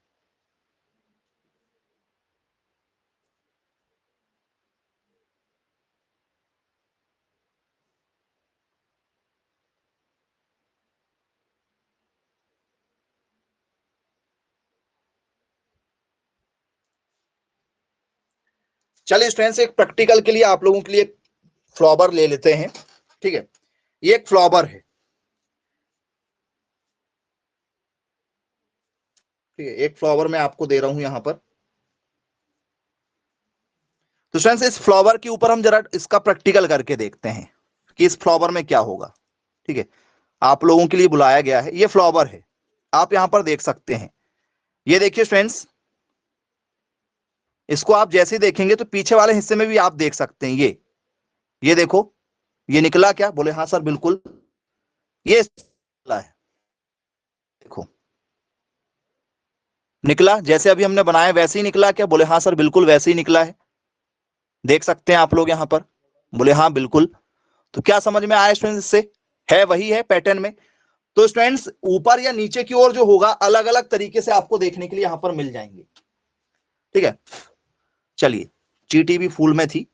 चलिए स्टूडेंट्स एक प्रैक्टिकल के लिए आप लोगों के लिए फ्लावर ले लेते हैं, ठीक है? ये एक फ्लावर है, ठीक है? एक फ्लावर मैं आपको दे रहा हूं यहां पर, तो स्टूडेंट्स इस फ्लावर के ऊपर हम जरा इसका प्रैक्टिकल करके देखते हैं कि इस फ्लावर में क्या होगा। ठीक है, आप लोगों के लिए बुलाया गया है, ये फ्लावर है, आप यहां पर देख सकते हैं। ये देखिए स्टूडेंट्स, इसको आप जैसे देखेंगे तो पीछे वाले हिस्से में भी आप देख सकते हैं। ये देखो, ये निकला क्या? बोले हाँ सर बिल्कुल, ये निकला है। देखो निकला, जैसे अभी हमने बनाया वैसे ही निकला क्या? बोले हाँ सर बिल्कुल वैसे ही निकला है। देख सकते हैं आप लोग यहां पर, बोले हाँ बिल्कुल। तो क्या समझ में आया स्टूडेंट्स? इससे है वही है पैटर्न में। तो स्टूडेंट्स ऊपर या नीचे की ओर जो होगा अलग अलग तरीके से आपको देखने के लिए यहां पर मिल जाएंगे। ठीक है, चलिए, चीटी भी फूल में थी।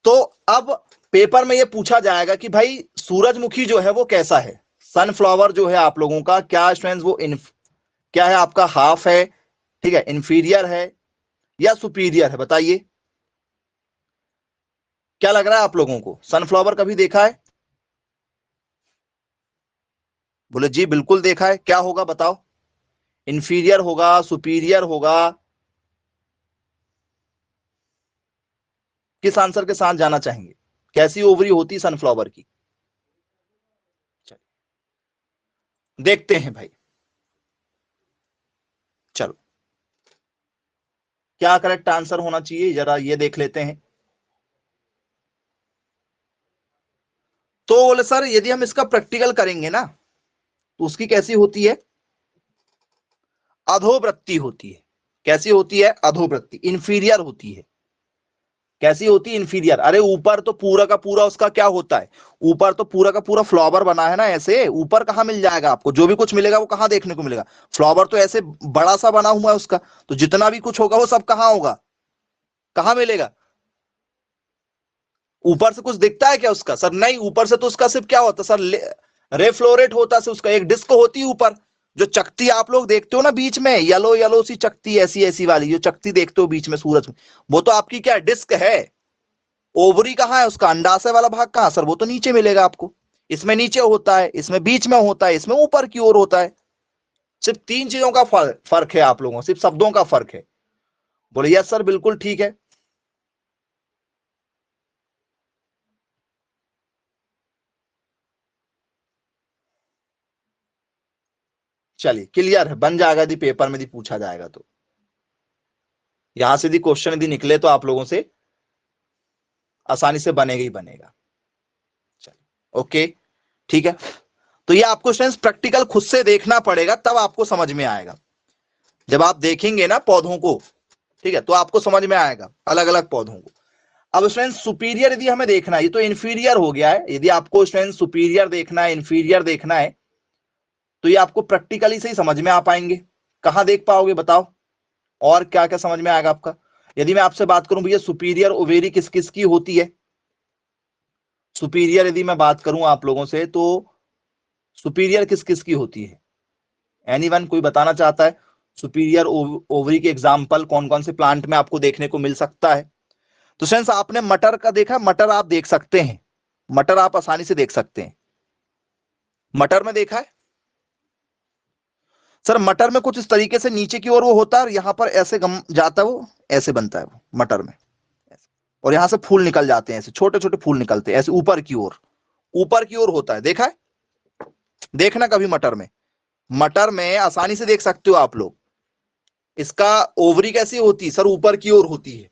तो अब पेपर में ये पूछा जाएगा कि भाई सूरजमुखी जो है वो कैसा है, सनफ्लावर जो है आप लोगों का, क्या स्टूडेंट्स वो क्या है आपका, हाफ है, ठीक है, इंफीरियर है या सुपीरियर है? बताइए क्या लग रहा है आप लोगों को? सनफ्लावर कभी देखा है? बोले जी बिल्कुल देखा है। क्या होगा बताओ, इंफीरियर होगा, सुपीरियर होगा? किस आंसर के साथ जाना चाहेंगे? कैसी ओवरी होती सनफ्लावर की? देखते हैं भाई, चलो क्या करेक्ट आंसर होना चाहिए जरा ये देख लेते हैं। तो बोले सर यदि हम इसका प्रैक्टिकल करेंगे ना तो उसकी कैसी होती है? अधोवृत्ति होती है। कैसी होती है? अधोवृत्ति, इंफीरियर होती है। कैसी होती है? इंफीरियर। अरे ऊपर तो पूरा का पूरा उसका क्या होता है, ऊपर तो पूरा का पूरा फ्लावर बना है ना, ऐसे ऊपर कहां मिल जाएगा आपको? जो भी कुछ मिलेगा वो कहां देखने को मिलेगा? फ्लावर तो ऐसे बड़ा सा बना हुआ है उसका, तो जितना भी कुछ होगा वो सब कहां होगा, कहां मिलेगा? ऊपर से कुछ दिखता है क्या उसका? सर नहीं, ऊपर से तो उसका सिर्फ क्या होता सर, रेफ्लोरेट होता है उसका, एक डिस्क होती है ऊपर। जो चकती आप लोग देखते हो ना बीच में, येलो येलो सी चकती, ऐसी ऐसी वाली जो चकती देखते हो बीच में सूरज में, वो तो आपकी क्या डिस्क है। ओवरी कहाँ है उसका, अंडाशय वाला भाग कहाँ सर? वो तो नीचे मिलेगा आपको। इसमें नीचे होता है, इसमें बीच में होता है, इसमें ऊपर की ओर होता है। सिर्फ तीन चीजों का फर्क है आप लोगों, सिर्फ शब्दों का फर्क है। बोले यस सर बिल्कुल ठीक है। चलिए क्लियर है, बन जाएगा यदि पेपर में यदि पूछा जाएगा तो। यहां से यदि क्वेश्चन यदि निकले तो आप लोगों से आसानी से बनेगा ही बनेगा। चलिए ओके, ठीक है। तो ये आपको स्टूडेंट्स प्रैक्टिकल खुद से देखना पड़ेगा, तब आपको समझ में आएगा। जब आप देखेंगे ना पौधों को, ठीक है, तो आपको समझ में आएगा अलग अलग पौधों को। अब स्टूडेंट सुपीरियर यदि हमें देखना है, ये तो इंफीरियर हो गया है। यदि आपको स्टूडेंट सुपीरियर देखना है, इंफीरियर देखना है, तो ये आपको प्रैक्टिकली से ही समझ में आ पाएंगे। कहां देख पाओगे बताओ, और क्या क्या समझ में आएगा आपका? यदि मैं आपसे बात करूं भैया सुपीरियर ओवेरी किस किस की होती है, सुपीरियर यदि मैं बात करूं आप लोगों से तो सुपीरियर किस किस की होती है? एनीवन कोई बताना चाहता है? सुपीरियर ओवरी के एग्जाम्पल कौन कौन से प्लांट में आपको देखने को मिल सकता है? तो सेंस आपने मटर का देखा, मटर आप देख सकते हैं, मटर आप आसानी से देख सकते हैं। मटर में देखा है सर? मटर में कुछ इस तरीके से नीचे की ओर वो होता है और यहां पर ऐसे गम जाता है, वो ऐसे बनता है वो मटर में, और यहां से फूल निकल जाते हैं, ऐसे छोटे छोटे फूल निकलते हैं ऐसे ऊपर की ओर, ऊपर की ओर होता है। देखा है? देखना कभी मटर में, मटर में आसानी से देख सकते हो आप लोग। इसका ओवरी कैसी होती है सर? ऊपर की ओर होती है।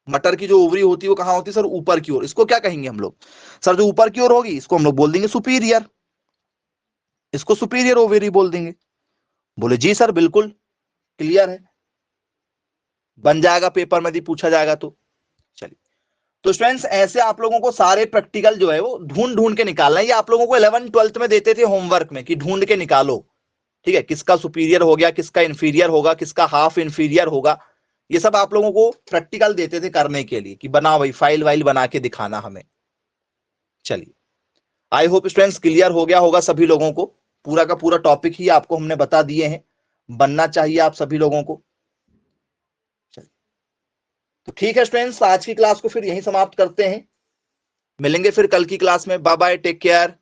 मटर की जो ओवरी होती है वो कहां होती है सर? ऊपर की ओर। इसको क्या कहेंगे हम लोग सर? जो ऊपर की ओर होगी इसको हम लोग बोल देंगे सुपीरियर, इसको सुपीरियर ओवरी बोल देंगे। बोले जी सर बिल्कुल क्लियर है, बन जाएगा पेपर में यदि पूछा जाएगा तो। चलिए, तो स्टूडेंट्स ऐसे आप लोगों को सारे प्रैक्टिकल जो है वो ढूंढ ढूंढ के निकालना है। ये आप लोगों को 11 12th में देते थे होमवर्क में कि ढूंढ के निकालो, ठीक है, किसका सुपीरियर हो गया, किसका इंफीरियर होगा, किसका हाफ इंफीरियर होगा। ये सब आप लोगों को प्रैक्टिकल देते थे करने के लिए कि बनाओ भाई, फाइल वाइल बना के दिखाना हमें। चलिए, आई होप स्टूडेंट्स क्लियर हो गया होगा सभी लोगों को। पूरा का पूरा टॉपिक ही आपको हमने बता दिए हैं, बनना चाहिए आप सभी लोगों को। चलिए, तो ठीक है स्टूडेंट्स, आज की क्लास को फिर यहीं समाप्त करते हैं। मिलेंगे फिर कल की क्लास में। Bye bye, take care.